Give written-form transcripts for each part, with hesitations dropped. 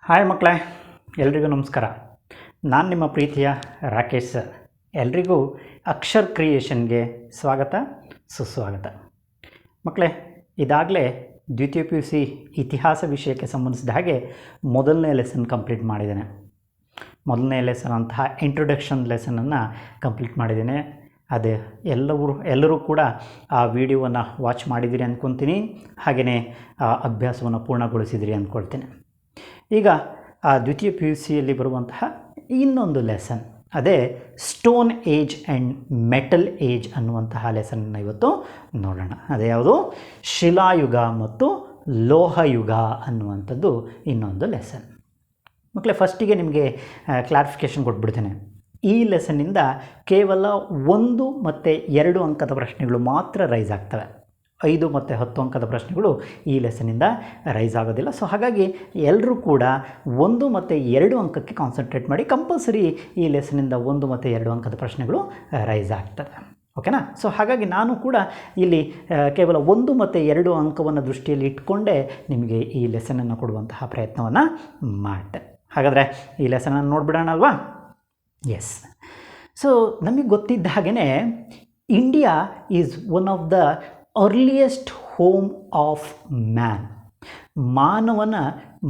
Hi ಮಕ್ಕಳೇ, ಎಲ್ರಿಗೂ ನಮಸ್ಕಾರ. ನಾನು ನಿಮ್ಮ ಪ್ರೀತಿಯ ರಾಕೇಶ್ ಸರ್. ಎಲ್ರಿಗೂ ಅಕ್ಷರ್ ಕ್ರಿಯೇಷನ್ಗೆ ಸ್ವಾಗತ, ಸುಸ್ವಾಗತ. ಮಕ್ಕಳೇ, ಇದಾಗಲೇ ದ್ವಿತೀಯ PUC ಇತಿಹಾಸ ವಿಷಯಕ್ಕೆ ಸಂಬಂಧಿಸಿದ ಹಾಗೆ ಮೊದಲನೇ ಲೆಸನ್ ಕಂಪ್ಲೀಟ್ ಮಾಡಿದ್ದೇನೆ. ಮೊದಲನೇ ಲೆಸನ್ ಅಂತಹ ಇಂಟ್ರೊಡಕ್ಷನ್ ಲೆಸನನ್ನು ಕಂಪ್ಲೀಟ್ ಮಾಡಿದ್ದೇನೆ. ಅದೇ ಎಲ್ಲರೂ ಕೂಡ ಆ ವಿಡಿಯೋವನ್ನು ವಾಚ್ ಮಾಡಿದ್ದೀರಿ ಅಂದ್ಕೊತೀನಿ. ಹಾಗೆಯೇ ಆ ಅಭ್ಯಾಸವನ್ನು ಪೂರ್ಣಗೊಳಿಸಿದಿರಿ ಅಂದ್ಕೊಳ್ತೇನೆ. ಈಗ ಆ ದ್ವಿತೀಯ PUCಯಲ್ಲಿ ಬರುವಂತಹ ಇನ್ನೊಂದು ಲೆಸನ್, ಅದೇ stone age and metal age ಅನ್ನುವಂತಹ ಲೆಸನನ್ನು ಇವತ್ತು ನೋಡೋಣ. ಅದೇ ಯಾವುದು? ಶಿಲಾಯುಗ ಮತ್ತು ಲೋಹಯುಗ ಅನ್ನುವಂಥದ್ದು ಇನ್ನೊಂದು ಲೆಸನ್. ಮಕ್ಕಳೇ, ಫಸ್ಟಿಗೆ ನಿಮಗೆ ಕ್ಲಾರಿಫಿಕೇಷನ್ ಕೊಟ್ಬಿಡ್ತೇನೆ. ಈ ಲೆಸನ್ನಿಂದ ಕೇವಲ 1 ಮತ್ತು 2 ಅಂಕದ ಪ್ರಶ್ನೆಗಳು ಮಾತ್ರ ರೈಸ್ ಆಗ್ತವೆ. 5 ಮತ್ತು 10 ಅಂಕದ ಪ್ರಶ್ನೆಗಳು ಈ ಲೆಸನ್ನಿಂದ ರೈಸ್ ಆಗೋದಿಲ್ಲ. ಸೊ ಹಾಗಾಗಿ ಎಲ್ಲರೂ ಕೂಡ 1 ಮತ್ತು 2 ಅಂಕಕ್ಕೆ ಕಾನ್ಸಂಟ್ರೇಟ್ ಮಾಡಿ. ಕಂಪಲ್ಸರಿ ಈ ಲೆಸನ್ನಿಂದ 1 ಮತ್ತು 2 ಅಂಕದ ಪ್ರಶ್ನೆಗಳು ರೈಸ್ ಆಗ್ತದೆ. ಓಕೆನಾ? ಸೊ ಹಾಗಾಗಿ ನಾನು ಕೂಡ ಇಲ್ಲಿ ಕೇವಲ 1 ಮತ್ತು 2 ಅಂಕವನ್ನು ದೃಷ್ಟಿಯಲ್ಲಿ ಇಟ್ಕೊಂಡೇ ನಿಮಗೆ ಈ ಲೆಸನನ್ನು ಕೊಡುವಂತಹ ಪ್ರಯತ್ನವನ್ನು ಮಾಡ್ತೆ. ಹಾಗಾದರೆ ಈ ಲೆಸನನ್ನು ನೋಡಿಬಿಡೋಣ ಅಲ್ವಾ? ಎಸ್. ಸೊ ನಮಗೆ ಗೊತ್ತಿದ್ದ ಹಾಗೆಯೇ India is one of the earliest home of man.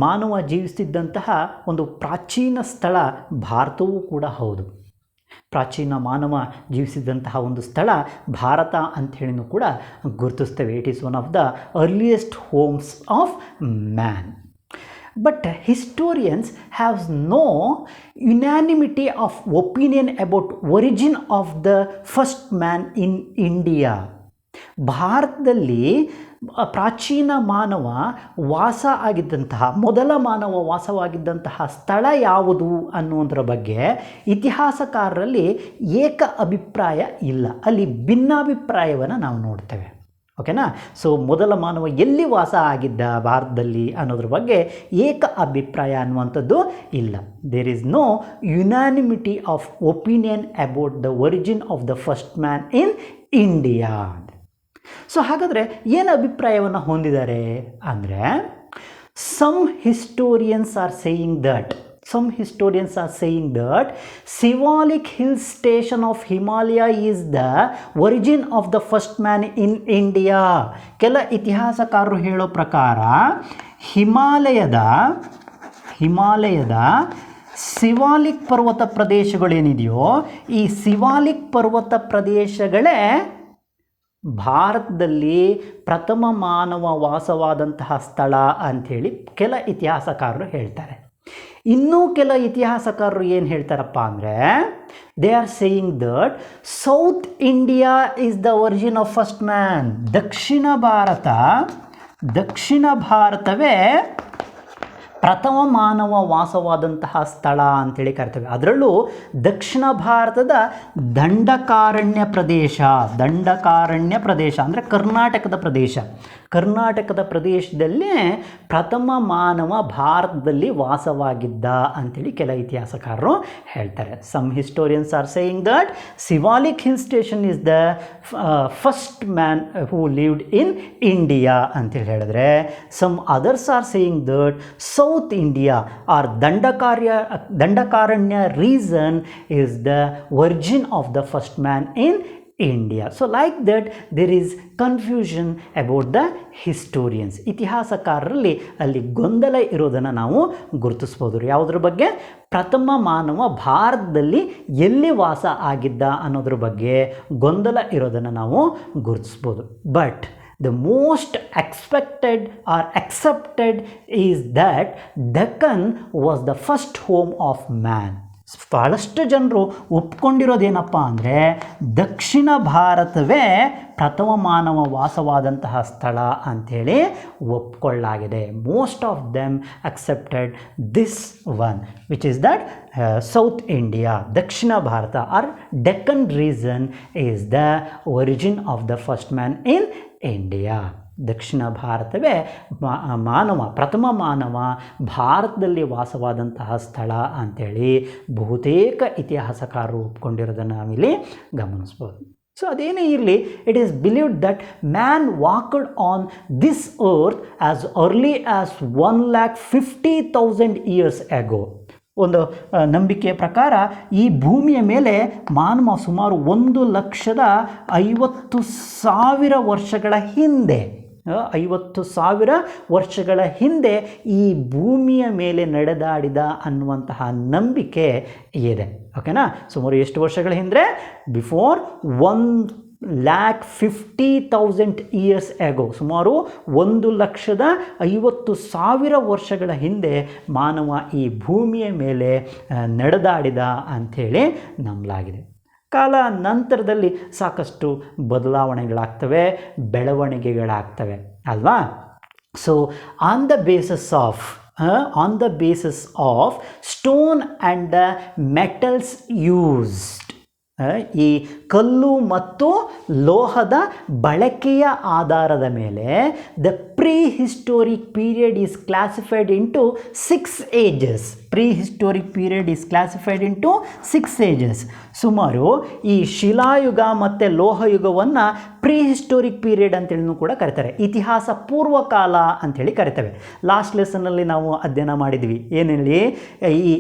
ಮಾನವ ಜೀವಿಸುತ್ತಿದ್ದಂತಹ ಒಂದು ಪ್ರಾಚೀನ ಸ್ಥಳ ಭಾರತವೂ ಕೂಡ ಹೌದು. ಪ್ರಾಚೀನ ಮಾನವ ಜೀವಿಸಿದಂತಹ ಒಂದು ಸ್ಥಳ ಭಾರತ ಅಂಥೇಳಿನೂ ಕೂಡ ಗುರುತಿಸ್ತೇವೆ. It is one of the earliest homes of man. But historians have no unanimity of opinion about origin of the first man in India. ಭಾರತದಲ್ಲಿ ಪ್ರಾಚೀನ ಮಾನವ ವಾಸ ಆಗಿದ್ದಂತಹ, ಮೊದಲ ಮಾನವ ವಾಸವಾಗಿದ್ದಂತಹ ಸ್ಥಳ ಯಾವುದು ಅನ್ನುವುದರ ಬಗ್ಗೆ ಇತಿಹಾಸಕಾರರಲ್ಲಿ ಏಕ ಅಭಿಪ್ರಾಯ ಇಲ್ಲ. ಅಲ್ಲಿ ಭಿನ್ನಾಭಿಪ್ರಾಯವನ್ನು ನಾವು ನೋಡ್ತೇವೆ. ಓಕೆನಾ? ಸೊ ಮೊದಲ ಮಾನವ ಎಲ್ಲಿ ವಾಸ ಆಗಿದ್ದ ಭಾರತದಲ್ಲಿ ಅನ್ನೋದ್ರ ಬಗ್ಗೆ ಏಕ ಅಭಿಪ್ರಾಯ ಅನ್ನುವಂಥದ್ದು ಇಲ್ಲ. There is no unanimity of opinion about the origin of the first man in India. So ಹಾಗಾದರೆ ಏನು ಅಭಿಪ್ರಾಯವನ್ನು ಹೊಂದಿದ್ದಾರೆ ಅಂದರೆ, some historians are saying that Shivalik hill station of Himalaya is the origin of the first man in India. ಕೆಲ ಇತಿಹಾಸಕಾರರು ಹೇಳೋ ಪ್ರಕಾರ ಹಿಮಾಲಯದ ಶಿವಾಲಿಕ್ ಪರ್ವತ ಪ್ರದೇಶಗಳೇನಿದೆಯೋ, ಈ ಶಿವಾಲಿಕ್ ಪರ್ವತ ಪ್ರದೇಶಗಳೇ ಭಾರತದಲ್ಲಿ ಪ್ರಥಮ ಮಾನವ ವಾಸವಾದಂತಹ ಸ್ಥಳ ಅಂಥೇಳಿ ಕೆಲ ಇತಿಹಾಸಕಾರರು ಹೇಳ್ತಾರೆ. ಇನ್ನೂ ಕೆಲ ಇತಿಹಾಸಕಾರರು ಏನು ಹೇಳ್ತಾರಪ್ಪ ಅಂದರೆ, they are saying that South India is the origin of first man. ದಕ್ಷಿಣ ಭಾರತವೇ ಪ್ರಥಮ ಮಾನವ ವಾಸವಾದಂತಹ ಸ್ಥಳ ಅಂಥೇಳಿ ಕರಿತೇವೆ. ಅದರಲ್ಲೂ ದಕ್ಷಿಣ ಭಾರತದ ದಂಡಕಾರಣ್ಯ ಪ್ರದೇಶ ಅಂದರೆ ಕರ್ನಾಟಕದ ಪ್ರದೇಶದಲ್ಲೇ ಪ್ರಥಮ ಮಾನವ ಭಾರತದಲ್ಲಿ ವಾಸವಾಗಿದ್ದ ಅಂಥೇಳಿ ಕೆಲ ಇತಿಹಾಸಕಾರರು ಹೇಳ್ತಾರೆ. Some historians are saying that Shivalik hill station is the first man who lived in India ಅಂತೇಳಿ ಹೇಳಿದ್ರೆ, some others are saying that South India or Dandakaranya region is the origin of the first man in India. So like that there is confusion about the historians. ಇತಿಹಾಸಕಾರರಲ್ಲಿ ಅಲ್ಲಿ ಗೊಂದಲ ಇರೋದನ್ನು ನಾವು ಗುರುತಿಸ್ಬೋದು. ಯಾವುದ್ರ ಬಗ್ಗೆ? ಪ್ರಥಮ ಮಾನವ ಭಾರತದಲ್ಲಿ ಎಲ್ಲಿ ವಾಸ ಆಗಿದ್ದ ಅನ್ನೋದ್ರ ಬಗ್ಗೆ ಗೊಂದಲ ಇರೋದನ್ನು ನಾವು ಗುರುತಿಸ್ಬೋದು. But the most expected or accepted is that Deccan was the first home of man. ಬಹಳಷ್ಟು ಜನರು ಒಪ್ಕೊಂಡಿರೋದೇನಪ್ಪ ಅಂದರೆ, ದಕ್ಷಿಣ ಭಾರತವೇ ಪ್ರಥಮ ಮಾನವ ವಾಸವಾದಂತಹ ಸ್ಥಳ ಅಂಥೇಳಿ ಒಪ್ಕೊಳ್ಳಾಗಿದೆ. Most of them accepted this one, which is that South India, ದಕ್ಷಿಣ Bharat or Deccan region is the origin of the first man in India. ದಕ್ಷಿಣ ಭಾರತವೇ ಪ್ರಥಮ ಮಾನವ ಭಾರತದಲ್ಲಿ ವಾಸವಾದಂತಹ ಸ್ಥಳ ಅಂಥೇಳಿ ಬಹುತೇಕ ಇತಿಹಾಸಕಾರರು ಒಪ್ಕೊಂಡಿರೋದನ್ನು ನಾವಿಲ್ಲಿ ಗಮನಿಸ್ಬೋದು. ಸೊ ಅದೇನೇ ಇರಲಿ, it is believed that man walked on this earth as early as 1,50,000 years ago. ಒಂದು ನಂಬಿಕೆಯ ಪ್ರಕಾರ ಈ ಭೂಮಿಯ ಮೇಲೆ ಮಾನವ ಸುಮಾರು 1,50,000 ವರ್ಷಗಳ ಹಿಂದೆ 50,000 ವರ್ಷಗಳ ಹಿಂದೆ ಈ ಭೂಮಿಯ ಮೇಲೆ ನಡೆದಾಡಿದ ಅನ್ನುವಂತಹ ನಂಬಿಕೆ ಇದೆ. ಓಕೆನಾ? ಸುಮಾರು ಎಷ್ಟು ವರ್ಷಗಳ ಹಿಂದೆ? ಬಿಫೋರ್ 1,50,000 years ago, ಸುಮಾರು 1,50,000 ವರ್ಷಗಳ ಹಿಂದೆ ಮಾನವ ಈ ಭೂಮಿಯ ಮೇಲೆ ನಡೆದಾಡಿದ ಅಂಥೇಳಿ ನಂಬಲಾಗಿದೆ. ಕಾಲ ನಂತರದಲ್ಲಿ ಸಾಕಷ್ಟು ಬದಲಾವಣೆಗಳಾಗ್ತವೆ, ಬೆಳವಣಿಗೆಗಳಾಗ್ತವೆ ಅಲ್ವಾ? So on the basis of stone and the metals used, ಈ ಕಲ್ಲು ಮತ್ತು ಲೋಹದ ಬಳಕೆಯ ಆಧಾರದ ಮೇಲೆ the prehistoric period is classified into 6 ages. Prehistoric period is classified into 6 ages. ಸುಮಾರು ಈ ಶಿಲಾಯುಗ ಮತ್ತು ಲೋಹಯುಗವನ್ನು ಪ್ರೀಹಿಸ್ಟೋರಿಕ್ ಪೀರಿಯಡ್ ಅಂತೇಳಿ ಕೂಡ ಕರೀತಾರೆ. ಇತಿಹಾಸ ಪೂರ್ವಕಾಲ ಅಂಥೇಳಿ ಕರಿತೇವೆ. ಲಾಸ್ಟ್ ಲೆಸನ್ನಲ್ಲಿ ನಾವು ಅಧ್ಯಯನ ಮಾಡಿದ್ವಿ. ಏನೇಳಿ ಈ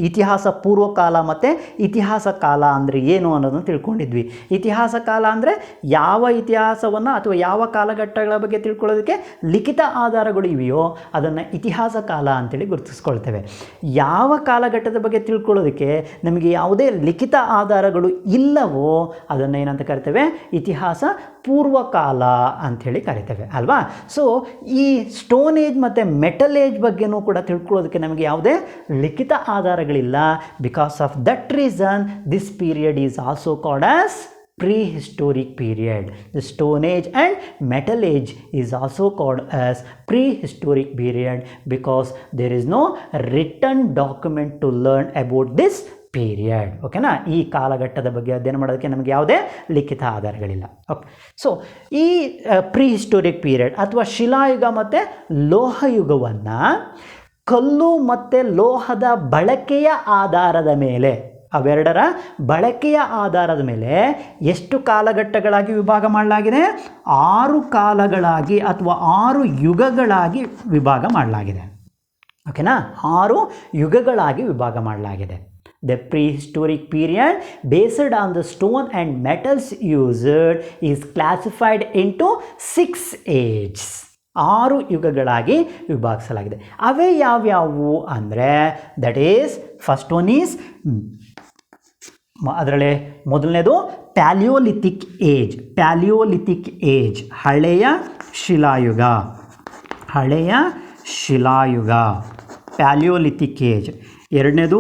ಇತಿಹಾಸ ಪೂರ್ವಕಾಲ ಮತ್ತು ಇತಿಹಾಸ ಕಾಲ ಅಂದರೆ ಏನು ಅನ್ನೋದನ್ನು ತಿಳ್ಕೊಂಡಿದ್ವಿ. ಇತಿಹಾಸ ಕಾಲ ಅಂದರೆ ಯಾವ ಇತಿಹಾಸವನ್ನು ಅಥವಾ ಯಾವ ಕಾಲಘಟ್ಟಗಳ ಬಗ್ಗೆ ತಿಳ್ಕೊಳ್ಳೋದಕ್ಕೆ ಲಿಖಿತ ಆಧಾರಗಳು ಇವೆಯೋ ಅದನ್ನು ಇತಿಹಾಸ ಕಾಲ ಅಂತೇಳಿ ಗುರುತಿಸ್ಕೊಳ್ತೇವೆ. ಯಾವ ಕಾಲಘಟ್ಟದ ಬಗ್ಗೆ ತಿಳ್ಕೊಳ್ಳೋದಕ್ಕೆ ನಮಗೆ ಯಾವುದೇ ಲಿಖಿತ ಆಧಾರಗಳು ಇಲ್ಲವೋ ಅದನ್ನು ಏನಂತ ಕರಿತೇವೆ? ಇತಿಹಾಸ ಪೂರ್ವಕಾಲ ಅಂಥೇಳಿ ಕರಿತೇವೆ ಅಲ್ವಾ? ಸೊ ಈ ಸ್ಟೋನ್ ಏಜ್ ಮತ್ತು ಮೆಟಲ್ ಏಜ್ ಬಗ್ಗೆನೂ ಕೂಡ ತಿಳ್ಕೊಳ್ಳೋದಕ್ಕೆ ನಮಗೆ ಯಾವುದೇ ಲಿಖಿತ ಆಧಾರಗಳಿಲ್ಲ. Because of that reason this period is also called as prehistoric period. The stone age and metal age is also called as prehistoric period because there is no written document to learn about this period. ಓಕೆನಾ? ಈ ಕಾಲಘಟ್ಟದ ಬಗ್ಗೆ ಅಧ್ಯಯನ ಮಾಡೋದಕ್ಕೆ ನಮಗೆ ಯಾವುದೇ ಲಿಖಿತ ಆಧಾರಗಳಿಲ್ಲ. Okay, so ಈ ಪ್ರೀಹಿಸ್ಟೋರಿಕ್ period ಅಥವಾ ಶಿಲಾಯುಗ ಮತ್ತು ಲೋಹಯುಗವನ್ನು ಕಲ್ಲು ಮತ್ತು ಲೋಹದ ಬಳಕೆಯ ಆಧಾರದ ಮೇಲೆ, ಅವೆರಡರ ಬಳಕೆಯ ಆಧಾರದ ಮೇಲೆ ಎಷ್ಟು ಕಾಲಘಟ್ಟಗಳಾಗಿ ವಿಭಾಗ ಮಾಡಲಾಗಿದೆ? 6 ಕಾಲಗಳಾಗಿ ಅಥವಾ 6 ಯುಗಗಳಾಗಿ ವಿಭಾಗ ಮಾಡಲಾಗಿದೆ. ಓಕೆನಾ? 6 ಯುಗಗಳಾಗಿ ವಿಭಾಗ ಮಾಡಲಾಗಿದೆ. The prehistoric period based on the stone and metals used is classified into 6 ages. 6 ಯುಗಗಳಾಗಿ ವಿಭಾಗಿಸಲಾಗಿದೆ. ಅವೇ ಯಾವ್ಯಾವು ಅಂದರೆ, that is first one is, ಅದರಲ್ಲಿ ಮೊದಲನೇದು ಪ್ಯಾಲಿಯೋಲಿಥಿಕ್ ಏಜ್. ಪ್ಯಾಲಿಯೋಲಿಥಿಕ್ ಏಜ್ ಹಳೆಯ ಶಿಲಾಯುಗ. Palaeolithic age. ಎರಡನೇದು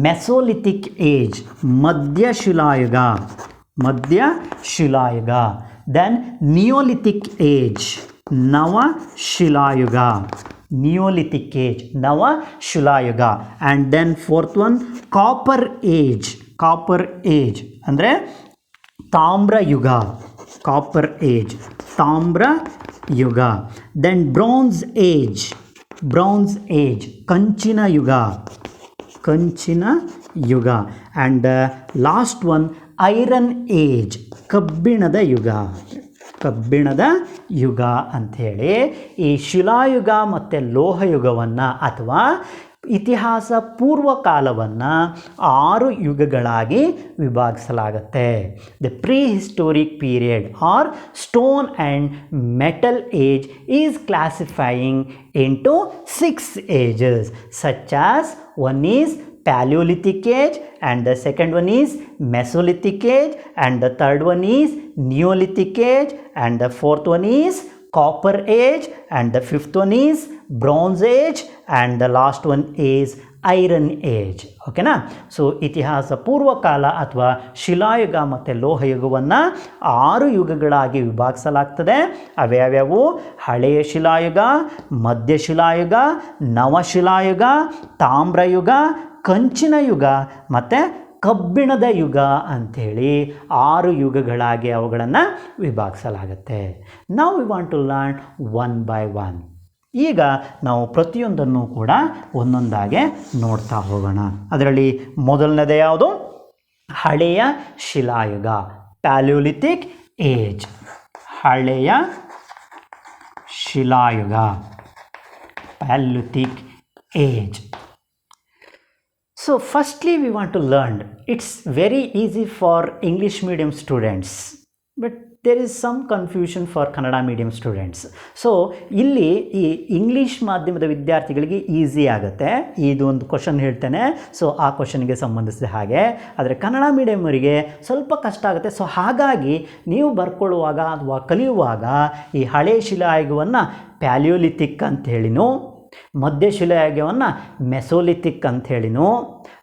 ಮೆಸೋಲಿಥಿಕ್ ಏಜ್, ಮಧ್ಯಶಿಲಾಯುಗ. ದೆನ್ ನಿಯೋಲಿಥಿಕ್ ಏಜ್, ನವಶಿಲಾಯುಗ. And then fourth one copper age ಅಂದರೆ ತಾಮ್ರಯುಗ. ದೆನ್ ಬ್ರಾಂಜ್ ಏಜ್ ಕಂಚಿನ ಯುಗ. And last one iron age, ಕಬ್ಬಿಣದ ಯುಗ ಅಂಥೇಳಿ ಈ ಶಿಲಾಯುಗ ಮತ್ತು ಲೋಹಯುಗವನ್ನು ಅಥವಾ ಇತಿಹಾಸ ಪೂರ್ವಕಾಲವನ್ನು 6 ಯುಗಗಳಾಗಿ ವಿಭಾಗಿಸಲಾಗುತ್ತೆ. The prehistoric period or stone and metal age is classifying into 6 ages such as one is Paleolithic age, and the second one is Mesolithic age, and the third one is Neolithic age, and the fourth one is Copper age, and the fifth one is Bronze age, and the last one is iron age. ಓಕೆನಾ? So ಇತಿಹಾಸ ಪೂರ್ವಕಾಲ ಅಥವಾ ಶಿಲಾಯುಗ ಮತ್ತು ಲೋಹಯುಗವನ್ನು 6 ಯುಗಗಳಾಗಿ ವಿಭಾಗಿಸಲಾಗ್ತದೆ. ಅವ್ಯಾವ್ಯಾವು? ಹಳೆಯ ಶಿಲಾಯುಗ, ಮಧ್ಯಶಿಲಾಯುಗ, ನವಶಿಲಾಯುಗ, ತಾಮ್ರಯುಗ, ಕಂಚಿನ ಯುಗ ಮತ್ತು ಕಬ್ಬಿಣದ ಯುಗ ಅಂಥೇಳಿ 6 ಯುಗಗಳಾಗಿ ಅವುಗಳನ್ನು ವಿಭಾಗಿಸಲಾಗುತ್ತೆ. Now we want to learn one by one. ಈಗ ನಾವು ಪ್ರತಿಯೊಂದನ್ನು ಕೂಡ ಒಂದೊಂದಾಗೆ ನೋಡ್ತಾ ಹೋಗೋಣ. ಅದರಲ್ಲಿ ಮೊದಲನೇದು ಯಾವುದು? ಹಳೆಯ ಶಿಲಾಯುಗ, ಪ್ಯಾಲಿಯೋಲಿಥಿಕ್ ಏಜ್, ಹಳೆಯ ಶಿಲಾಯುಗ, palaeolithic age. So firstly we want to learn, it's very easy for English medium students, but there is some confusion for Kannada medium students. So ಇಲ್ಲಿ ಈ ಇಂಗ್ಲೀಷ್ ಮಾಧ್ಯಮದ ವಿದ್ಯಾರ್ಥಿಗಳಿಗೆ ಈಸಿ ಆಗುತ್ತೆ. ಇದು ಒಂದು ಕ್ವಶನ್ ಹೇಳ್ತೇನೆ, ಸೊ ಆ ಕ್ವಶನ್ಗೆ ಸಂಬಂಧಿಸಿದ ಹಾಗೆ. ಆದರೆ ಕನ್ನಡ ಮೀಡಿಯಮವರಿಗೆ ಸ್ವಲ್ಪ ಕಷ್ಟ ಆಗುತ್ತೆ. ಸೊ ಹಾಗಾಗಿ ನೀವು ಬರ್ಕೊಳ್ಳುವಾಗ ಅಥವಾ ಕಲಿಯುವಾಗ ಈ ಹಳೆ ಶಿಲಾಯುಗವನ್ನು ಪ್ಯಾಲಿಯೋಲಿಥಿಕ್ ಅಂಥೇಳಿನೂ, ಮಧ್ಯಶಿಲಾಯುಗವನ್ನು ಮೆಸೋಲಿಥಿಕ್ ಅಂಥೇಳಿನೂ,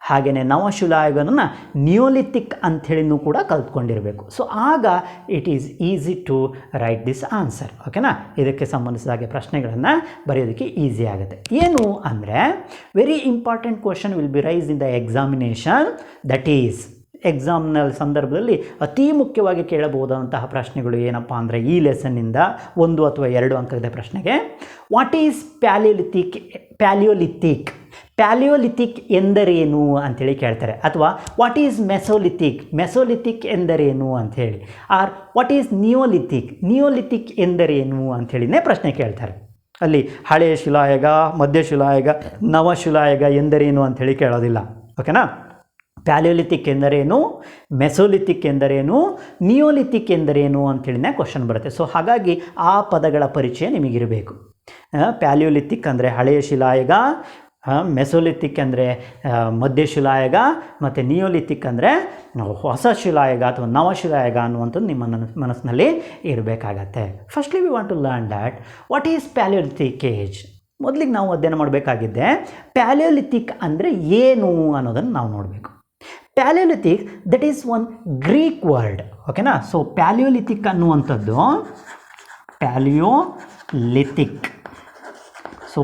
ಹಾಗೆಯೇ ನವಶಿಲಾಯುಗವನ್ನು ನಿಯೋಲಿಥಿಕ್ ಅಂಥೇಳಿನೂ ಕೂಡ ಕಲ್ತ್ಕೊಂಡಿರಬೇಕು. ಸೊ ಆಗ it is easy to write this answer. ಓಕೆನಾ? ಇದಕ್ಕೆ ಸಂಬಂಧಿಸಿದ ಹಾಗೆ ಪ್ರಶ್ನೆಗಳನ್ನು ಬರೆಯೋದಕ್ಕೆ ಈಸಿ ಆಗುತ್ತೆ. ಏನು ಅಂದರೆ very important question will be raise in the examination, that is ಎಕ್ಸಾಮ್ನ ಸಂದರ್ಭದಲ್ಲಿ ಅತಿ ಮುಖ್ಯವಾಗಿ ಕೇಳಬಹುದಾದಂತಹ ಪ್ರಶ್ನೆಗಳು ಏನಪ್ಪ ಅಂದರೆ ಈ ಲೆಸನ್ನಿಂದ 1 ಅಥವಾ 2 ಅಂಕದ ಪ್ರಶ್ನೆಗೆ ವಾಟ್ ಈಸ್ ಪ್ಯಾಲಿಯೋಲಿಥಿಕ್, ಪ್ಯಾಲಿಯೋಲಿಥಿಕ್ ಎಂದರೇನು ಅಂಥೇಳಿ ಕೇಳ್ತಾರೆ. ಅಥವಾ ವಾಟ್ ಈಸ್ ಮೆಸೋಲಿಥಿಕ್ ಎಂದರೇನು ಅಂಥೇಳಿ. ಆರ್ ವಾಟ್ ಈಸ್ ನಿಯೋಲಿಥಿಕ್ ಎಂದರೇನು ಅಂಥೇಳಿನೇ ಪ್ರಶ್ನೆ ಕೇಳ್ತಾರೆ. ಅಲ್ಲಿ ಹಳೆಯ ಶಿಲಾಯುಗ, ಮಧ್ಯಶಿಲಾಯುಗ, ನವಶಿಲಾಯುಗ ಎಂದರೇನು ಅಂಥೇಳಿ ಕೇಳೋದಿಲ್ಲ. ಓಕೆನಾ? ಪ್ಯಾಲಿಯೋಲಿಥಿಕ್ ಎಂದರೇನು, ಮೆಸೋಲಿಥಿಕ್ ಎಂದರೇನು, ನಿಯೋಲಿಥಿಕ್ ಎಂದರೇನು ಅಂಥೇಳಿನೇ ಕ್ವಶನ್ ಬರುತ್ತೆ. ಸೊ ಹಾಗಾಗಿ ಆ ಪದಗಳ ಪರಿಚಯ ನಿಮಗಿರಬೇಕು. ಪ್ಯಾಲಿಯೋಲಿಥಿಕ್ ಅಂದರೆ ಹಳೆಯ ಶಿಲಾಯುಗ, ಮೆಸೋಲಿಥಿಕ್ ಅಂದರೆ ಮಧ್ಯಶಿಲಾಯುಗ, ಮತ್ತು ನಿಯೋಲಿಥಿಕ್ ಅಂದರೆ ಹೊಸ ಶಿಲಾಯುಗ ಅಥವಾ ನವಶಿಲಾಯುಗ ಅನ್ನುವಂಥದ್ದು ನಿಮ್ಮ ಮನಸ್ಸಿನಲ್ಲಿ ಇರಬೇಕಾಗತ್ತೆ. Firstly we want to learn that what is palaeolithic age. ಮೊದಲಿಗೆ ನಾವು ಅಧ್ಯಯನ ಮಾಡಬೇಕಾಗಿದ್ದೆ ಪ್ಯಾಲಿಯೋಲಿಥಿಕ್ ಅಂದರೆ ಏನು ಅನ್ನೋದನ್ನು ನಾವು ನೋಡಬೇಕು. Palaeolithic that is one Greek word. ಓಕೆನಾ? ಸೊ ಪ್ಯಾಲಿಯೋಲಿಥಿಕ್ ಅನ್ನುವಂಥದ್ದು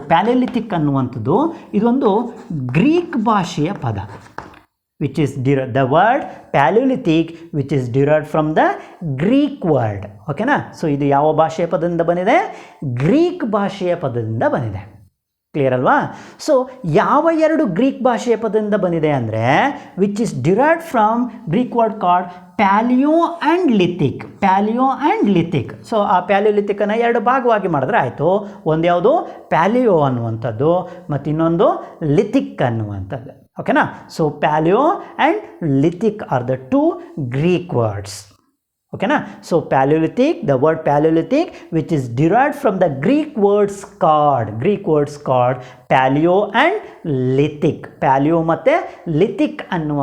ಪ್ಯಾಲಿಯೋಲಿಥಿಕ್ ಅನ್ನುವಂಥದ್ದು ಇದೊಂದು ಗ್ರೀಕ್ ಭಾಷೆಯ ಪದ, which is the word Paleolithic, which is derived from the Greek word. ಓಕೆನಾ? ಸೊ ಇದು ಯಾವ ಭಾಷೆಯ ಪದದಿಂದ ಬಂದಿದೆ? ಗ್ರೀಕ್ ಭಾಷೆಯ ಪದದಿಂದ ಬಂದಿದೆ. ಕ್ಲಿಯರ್ ಅಲ್ವಾ? ಸೊ ಯಾವ 2 ಗ್ರೀಕ್ ಭಾಷೆಯ ಪದದಿಂದ ಬಂದಿದೆ ಅಂದರೆ which is derived from Greek word called paleo and lithic. So ಆ ಪ್ಯಾಲಿಯೋಲಿಥಿಕನ್ನು 2 ಭಾಗವಾಗಿ ಮಾಡಿದ್ರೆ ಆಯಿತು. ಒಂದು ಯಾವುದು? ಪ್ಯಾಲಿಯೋ ಅನ್ನುವಂಥದ್ದು, ಮತ್ತು ಇನ್ನೊಂದು ಲಿಥಿಕ್ ಅನ್ನುವಂಥದ್ದು. ಓಕೆನಾ? So paleo and lithic are the 2 Greek words. ಓಕೆನಾ? So paleolithic, the word paleolithic which is derived from the Greek words called paleo and lithic. Paleo ಮತ್ತು ಲಿಥಿಕ್ ಅನ್ನುವ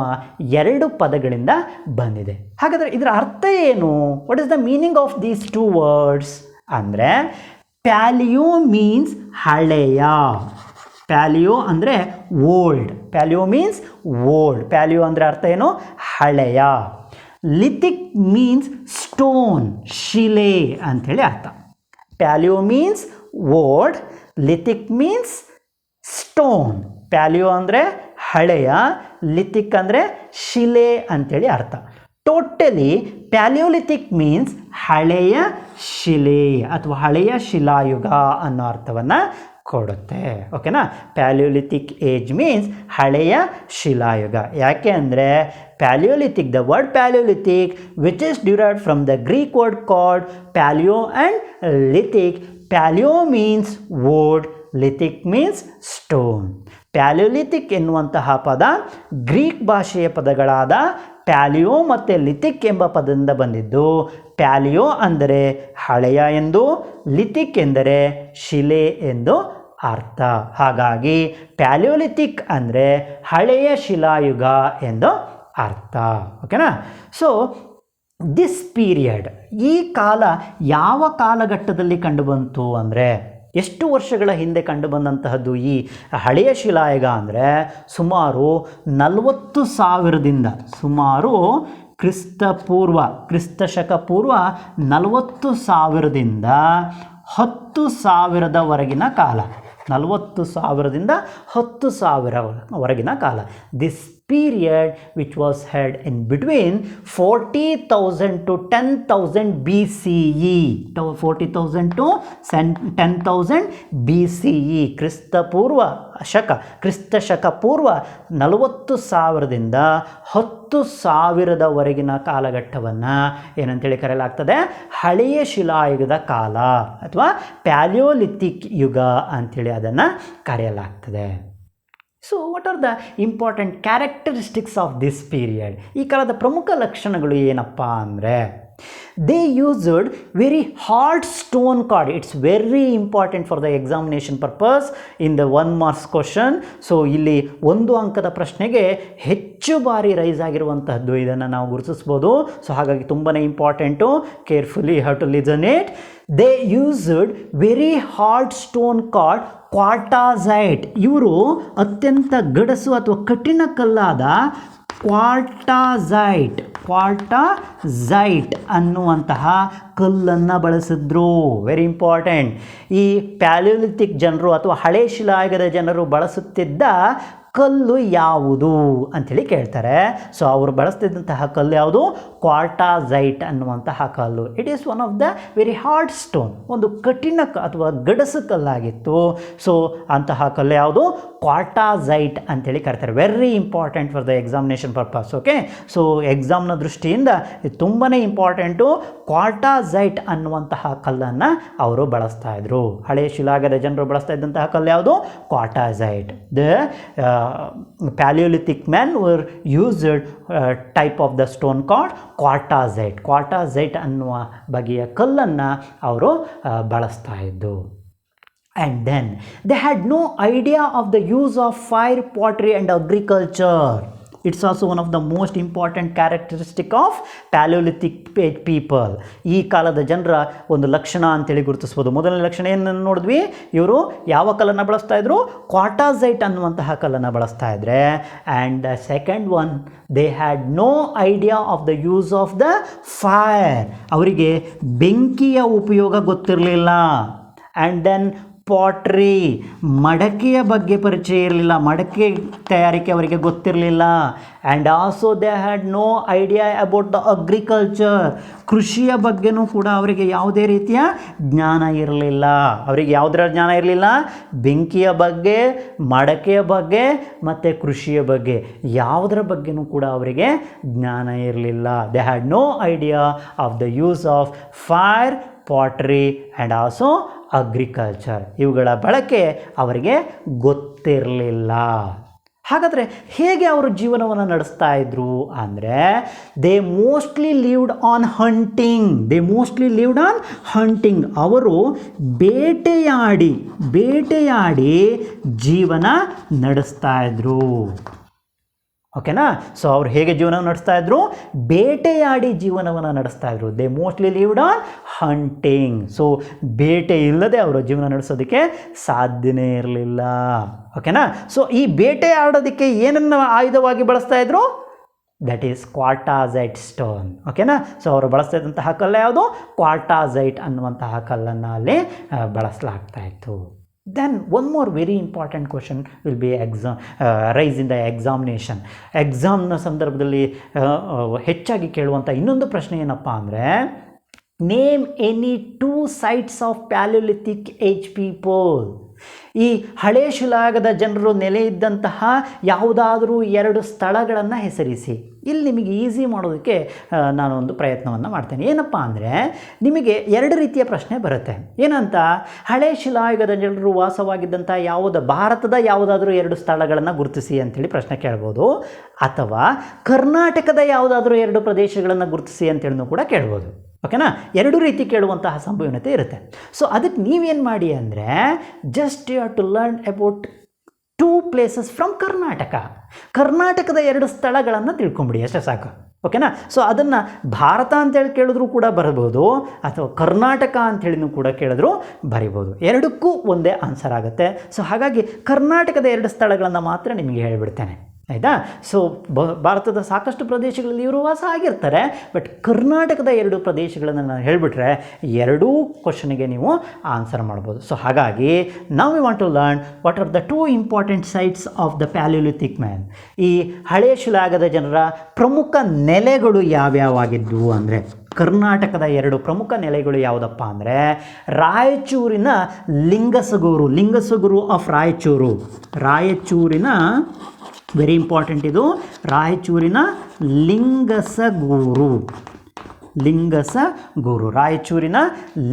2 ಪದಗಳಿಂದ ಬಂದಿದೆ. ಹಾಗಾದರೆ ಇದರ ಅರ್ಥ ಏನು? What is the meaning of these 2 words ಅಂದರೆ ಪ್ಯಾಲಿಯೋ ಮೀನ್ಸ್ ಹಳೆಯ, ಪ್ಯಾಲಿಯೋ ಅಂದರೆ old, paleo means old, paleo ಅಂದರೆ ಅರ್ಥ ಏನು? ಹಳೆಯ. ಲಿಥಿಕ್ ಮೀನ್ಸ್ ಸ್ಟೋನ್, ಶಿಲೆ ಅಂಥೇಳಿ ಅರ್ಥ. Palio means old, lithic means stone. Palio ಅಂದರೆ ಹಳೆಯ, ಲಿಥಿಕ್ ಅಂದರೆ ಶಿಲೆ ಅಂಥೇಳಿ ಅರ್ಥ. ಟೋಟಲಿ ಪ್ಯಾಲಿಯೋಲಿಥಿಕ್ ಮೀನ್ಸ್ ಹಳೆಯ ಶಿಲೆ ಅಥವಾ ಹಳೆಯ ಶಿಲಾಯುಗ ಅನ್ನೋ ಅರ್ಥವನ್ನು ಕೊಡುತ್ತೆ. ಓಕೆನಾ? ಪ್ಯಾಲಿಯೋಲಿಥಿಕ್ ಏಜ್ ಮೀನ್ಸ್ ಹಳೆಯ ಶಿಲಾಯುಗ. ಯಾಕೆ ಅಂದರೆ paleolithic, the word paleolithic which is derived from the Greek word called paleo and lithic. Paleo means old, lithic means stone. Paleolithic ಎನ್ನುವಂತಹ ಪದ ಗ್ರೀಕ್ ಭಾಷೆಯ ಪದಗಳಾದ ಪ್ಯಾಲಿಯೋ ಮತ್ತು ಲಿಥಿಕ್ ಎಂಬ ಪದದಿಂದ ಬಂದಿದ್ದು. ಪ್ಯಾಲಿಯೋ ಅಂದರೆ ಹಳೆಯ ಎಂದು, ಲಿಥಿಕ್ ಎಂದರೆ ಶಿಲೆ ಎಂದು ಅರ್ಥ. ಹಾಗಾಗಿ ಪ್ಯಾಲಿಯೋಲಿಥಿಕ್ ಅಂದರೆ ಹಳೆಯ ಶಿಲಾಯುಗ ಎಂದು ಅರ್ಥ. ಓಕೆನಾ? ಸೊ ದಿಸ್ ಪೀರಿಯಡ್, ಈ ಕಾಲ ಯಾವ ಕಾಲಘಟ್ಟದಲ್ಲಿ ಕಂಡುಬಂತು ಅಂದರೆ ಎಷ್ಟು ವರ್ಷಗಳ ಹಿಂದೆ ಕಂಡುಬಂದಂತಹದ್ದು ಈ ಹಳೆಯ ಶಿಲಾಯುಗ ಅಂದರೆ ಸುಮಾರು 40,000ದಿಂದ, ಸುಮಾರು ಕ್ರಿಸ್ತಶಕ ಪೂರ್ವ 40,000ದಿಂದ 10,000ದವರೆಗಿನ ಕಾಲ. 40,000ದಿಂದ 10,000ವರೆಗಿನ ಕಾಲ. This period which was held in between 40,000 to 10,000 BCE. 40,000 to 10,000 BCE. ಕ್ರಿಸ್ತ ಶಕ ಪೂರ್ವ 40,000ದಿಂದ 10,000ದವರೆಗಿನ ಕಾಲಘಟ್ಟವನ್ನು ಏನಂತೇಳಿ ಕರೆಯಲಾಗ್ತದೆ, ಹಳೆಯ ಶಿಲಾಯುಗದ ಕಾಲ ಅಥವಾ ಪ್ಯಾಲಿಯೋಲಿಥಿಕ್ ಯುಗ ಅಂಥೇಳಿ ಅದನ್ನು ಕರೆಯಲಾಗ್ತದೆ. So what are the important characteristics of this period? ಈ ಕಾಲದ ಪ್ರಮುಖ ಲಕ್ಷಣಗಳು ಏನಪ್ಪ ಅಂದರೆ, they used very hard stone cord. It's very important for the examination purpose in the 1 marks question. So ಇಲ್ಲಿ 1 ಅಂಕದ ಪ್ರಶ್ನೆಗೆ ಹೆಚ್ಚು ಬಾರಿ ರೈಸ್ ಆಗಿರುವಂತಹದ್ದು, ಇದನ್ನು ನಾವು ಗುರುತಿಸ್ಬೋದು. ಸೊ ಹಾಗಾಗಿ ತುಂಬಾ important, carefully have to listen it. they used very hard stone called quartzite. ಇವರು ಅತ್ಯಂತ ಗಡಸು ಅಥವಾ ಕಠಿಣ ಕಲ್ಲಾದ ಕ್ವಾರ್ಟಾಸೈಟ್ ಅನ್ನುವಂತಹ ಕಲ್ಲನ್ನು ಬಳಸಿದ್ರು. Very important. ಈ ಪ್ಯಾಲಿಯೋಲಿಥಿಕ್ ಜನರು ಅಥವಾ ಹಳೆ ಶಿಲಾಯುಗದ ಜನರು ಬಳಸುತ್ತಿದ್ದ ಕಲ್ಲು ಯಾವುದು ಅಂಥೇಳಿ ಕೇಳ್ತಾರೆ. ಸೊ ಅವರು ಬಳಸ್ತಿದ್ದಂತಹ ಕಲ್ಲು ಯಾವುದು? ಕ್ವಾರ್ಟಾಸೈಟ್ ಅನ್ನುವಂತಹ ಕಲ್ಲು. It is one of the very hard stone, ಒಂದು ಕಠಿಣ ಅಥವಾ ಗಡಸು ಕಲ್ಲಾಗಿತ್ತು. ಸೊ ಅಂತಹ ಕಲ್ಲು ಯಾವುದು? ಕ್ವಾರ್ಟಾಸೈಟ್ ಅಂಥೇಳಿ ಕರೀತಾರೆ. Very important for the examination purpose. Okay, so ಎಕ್ಸಾಮ್ನ ದೃಷ್ಟಿಯಿಂದ ಇದು ತುಂಬಾ ಇಂಪಾರ್ಟೆಂಟು. ಕ್ವಾರ್ಟಾಸೈಟ್ ಅನ್ನುವಂತಹ ಕಲ್ಲನ್ನು ಅವರು ಬಳಸ್ತಾ ಇದ್ರು. ಹಳೆಯ ಶಿಲಾಯುಗದ ಜನರು ಬಳಸ್ತಾ ಇದ್ದಂತಹ ಕಲ್ಲು ಯಾವುದು? Quartzite. The Paleolithic men were used type of the stone called quartzite ಅನ್ನುವ ಬಗೆಯ ಕಲ್ಲನ್ನು ಅವರು ಬಳಸ್ತಾ ಇದ್ದು. And then they had no idea of the use of fire, pottery and agriculture. It's also one of the most important characteristic of Paleolithic people. ಈ ಕಾಲದ ಜನರ ಒಂದು ಲಕ್ಷಣ ಅಂತೇಳಿ ಗುರುತಿಸ್ಬೋದು. ಮೊದಲನೇ ಲಕ್ಷಣ ಏನು ನೋಡಿದ್ವಿ? ಇವರು ಯಾವ ಕಲ್ಲನ್ನು ಬಳಸ್ತಾ ಇದ್ರು? ಕ್ವಾರ್ಟಾಸೈಟ್ ಅನ್ನುವಂತಹ ಕಲ್ಲನ್ನು ಬಳಸ್ತಾ ಇದ್ರೆ. And the second one, they had no idea of the use of the fire. ಅವರಿಗೆ ಬೆಂಕಿಯ ಉಪಯೋಗ ಗೊತ್ತಿರಲಿಲ್ಲ. ಆ್ಯಂಡ್ ದೆನ್ ಪಾಟ್ರಿ, ಮಡಕೆಯ ಬಗ್ಗೆ ಪರಿಚಯ ಇರಲಿಲ್ಲ, ಮಡಕೆ ತಯಾರಿಕೆ ಅವರಿಗೆ ಗೊತ್ತಿರಲಿಲ್ಲ. And also they had no idea about the agriculture. ಕೃಷಿಯ ಬಗ್ಗೆನೂ ಕೂಡ ಅವರಿಗೆ ಯಾವುದೇ ರೀತಿಯ ಜ್ಞಾನ ಇರಲಿಲ್ಲ. ಅವರಿಗೆ ಯಾವುದರ ಜ್ಞಾನ ಇರಲಿಲ್ಲ? ಬೆಂಕಿಯ ಬಗ್ಗೆ, ಮಡಕೆಯ ಬಗ್ಗೆ ಮತ್ತು ಕೃಷಿಯ ಬಗ್ಗೆ, ಯಾವುದರ ಬಗ್ಗೆನೂ ಕೂಡ ಅವರಿಗೆ ಜ್ಞಾನ ಇರಲಿಲ್ಲ. They had no idea of the use of fire, pottery and also agriculture. ಇವುಗಳ ಬಳಕೆ ಅವರಿಗೆ ಗೊತ್ತಿರಲಿಲ್ಲ. ಹಾಗಾದರೆ ಹೇಗೆ ಅವರು ಜೀವನವನ್ನು ನಡೆಸ್ತಾ ಇದ್ರು ಅಂದರೆ, they mostly lived on hunting. ಅವರು ಬೇಟೆಯಾಡಿ ಜೀವನ ನಡೆಸ್ತಾ ಇದ್ರು. ಓಕೆನಾ? ಸೊ ಅವ್ರು ಹೇಗೆ ಜೀವನ ನಡೆಸ್ತಾ ಇದ್ರು? ಬೇಟೆಯಾಡಿ ಜೀವನವನ್ನು ನಡೆಸ್ತಾ ಇದ್ರು. They mostly lived on hunting. So ಬೇಟೆ ಇಲ್ಲದೆ ಅವರು ಜೀವನ ನಡೆಸೋದಕ್ಕೆ ಸಾಧ್ಯನೇ ಇರಲಿಲ್ಲ. ಓಕೆನಾ? ಸೊ ಈ ಬೇಟೆ ಆಡೋದಕ್ಕೆ ಏನನ್ನು ಆಯುಧವಾಗಿ ಬಳಸ್ತಾ ಇದ್ರು? That is quartzite stone. ಓಕೆನಾ? ಸೊ ಅವರು ಬಳಸ್ತಾ ಇದ್ದಂತಹ ಕಲ್ಲು ಯಾವುದು? ಕ್ವಾರ್ಟಾಸೈಟ್ ಅನ್ನುವಂತಹ ಕಲ್ಲನ್ನು ಅಲ್ಲಿ ಬಳಸಲಾಗ್ತಾ ಇತ್ತು. Then one more very important question will be rise in the examination. ಎಕ್ಸಾಮ್ನ ಸಂದರ್ಭದಲ್ಲಿ ಹೆಚ್ಚಾಗಿ ಕೇಳುವಂಥ ಇನ್ನೊಂದು ಪ್ರಶ್ನೆ ಏನಪ್ಪ ಅಂದರೆ, name any 2 sites of Palaeolithic age people. ಈ ಹಳೆ ಶಿಲಾಯುಗದ ಜನರು ನೆಲೆ ಇದ್ದಂತಹ ಯಾವುದಾದರೂ 2 ಸ್ಥಳಗಳನ್ನು ಹೆಸರಿಸಿ. ಇಲ್ಲಿ ನಿಮಗೆ ಈಸಿ ಮಾಡೋದಕ್ಕೆ ನಾನೊಂದು ಪ್ರಯತ್ನವನ್ನು ಮಾಡ್ತೇನೆ. ಏನಪ್ಪ ಅಂದರೆ, ನಿಮಗೆ 2 ರೀತಿಯ ಪ್ರಶ್ನೆ ಬರುತ್ತೆ. ಏನಂತ? ಹಳೆ ಶಿಲಾಯುಗದ ಜನರು ವಾಸವಾಗಿದ್ದಂಥ ಭಾರತದ ಯಾವುದಾದ್ರೂ 2 ಸ್ಥಳಗಳನ್ನು ಗುರುತಿಸಿ ಅಂಥೇಳಿ ಪ್ರಶ್ನೆ ಕೇಳ್ಬೋದು. ಅಥವಾ ಕರ್ನಾಟಕದ ಯಾವುದಾದ್ರೂ 2 ಪ್ರದೇಶಗಳನ್ನು ಗುರುತಿಸಿ ಅಂತೇಳಿ ಕೂಡ ಕೇಳ್ಬೋದು. ಓಕೆನಾ? 2 ರೀತಿ ಕೇಳುವಂತಹ ಸಂಭವನೀಯತೆ ಇರುತ್ತೆ. ಸೊ ಅದಕ್ಕೆ ನೀವೇನು ಮಾಡಿ ಅಂದರೆ, just you have to learn about 2 places from ಕರ್ನಾಟಕದ 2 ಸ್ಥಳಗಳನ್ನು ತಿಳ್ಕೊಂಬಿಡಿ, ಅಷ್ಟೇ ಸಾಕು. ಓಕೆನಾ? ಸೊ ಅದನ್ನು ಭಾರತ ಅಂತೇಳಿ ಕೇಳಿದ್ರೂ ಕೂಡ ಬರಬಹುದು, ಅಥವಾ ಕರ್ನಾಟಕ ಅಂಥೇಳಿನೂ ಕೂಡ ಕೇಳಿದ್ರೂ ಬರಿಬೋದು. 2ಕ್ಕೂ ಒಂದೇ ಆನ್ಸರ್ ಆಗುತ್ತೆ. ಸೊ ಹಾಗಾಗಿ ಕರ್ನಾಟಕದ 2 ಸ್ಥಳಗಳನ್ನು ಮಾತ್ರ ನಿಮಗೆ ಹೇಳಿಬಿಡ್ತೇನೆ. ಆಯಿತಾ. ಸೊ ಭಾರತದ ಸಾಕಷ್ಟು ಪ್ರದೇಶಗಳಲ್ಲಿ ಇವರು ವಾಸ ಆಗಿರ್ತಾರೆ. ಬಟ್ ಕರ್ನಾಟಕದ 2 ಪ್ರದೇಶಗಳನ್ನು ನಾನು ಹೇಳಿಬಿಟ್ರೆ ಎರಡೂ ಕ್ವಶನಿಗೆ ನೀವು ಆನ್ಸರ್ ಮಾಡ್ಬೋದು. ಸೊ ಹಾಗಾಗಿ ನಾವು we want to learn what are the 2 important sites of the Palaeolithic man. ಈ ಹಳೆಯ ಶಿಲಾಯುಗದ ಜನರ ಪ್ರಮುಖ ನೆಲೆಗಳು ಯಾವ್ಯಾವಾಗಿದ್ವು ಅಂದರೆ, ಕರ್ನಾಟಕದ 2 ಪ್ರಮುಖ ನೆಲೆಗಳು ಯಾವುದಪ್ಪ ಅಂದರೆ, ರಾಯಚೂರಿನ ಲಿಂಗಸಗೂರು ಆಫ್ ರಾಯಚೂರಿನ ವೆರಿ ಇಂಪಾರ್ಟೆಂಟ್ ಇದು, ರಾಯಚೂರಿನ ರಾಯಚೂರಿನ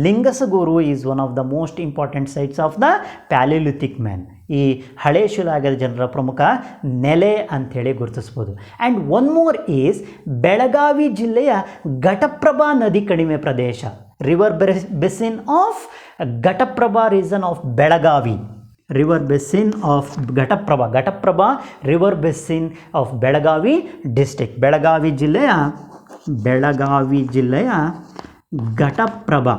Lingasugur is one of the most important sites of the Palaeolithic man. ಈ ಹಳೆ ಶಿಲಾಯುಗದ ಜನರ ಪ್ರಮುಖ ನೆಲೆ ಅಂಥೇಳಿ ಗುರುತಿಸ್ಬೋದು. And one more is Belagavi ಜಿಲ್ಲೆಯ ಘಟಪ್ರಭಾ ನದಿ ಕಣಿವೆ ಪ್ರದೇಶ, river basin of Ghataprabha region of Belagavi, river basin of Ghataprabha river basin of Belagavi district. Belagavi ಜಿಲ್ಲೆಯ ಘಟಪ್ರಭಾ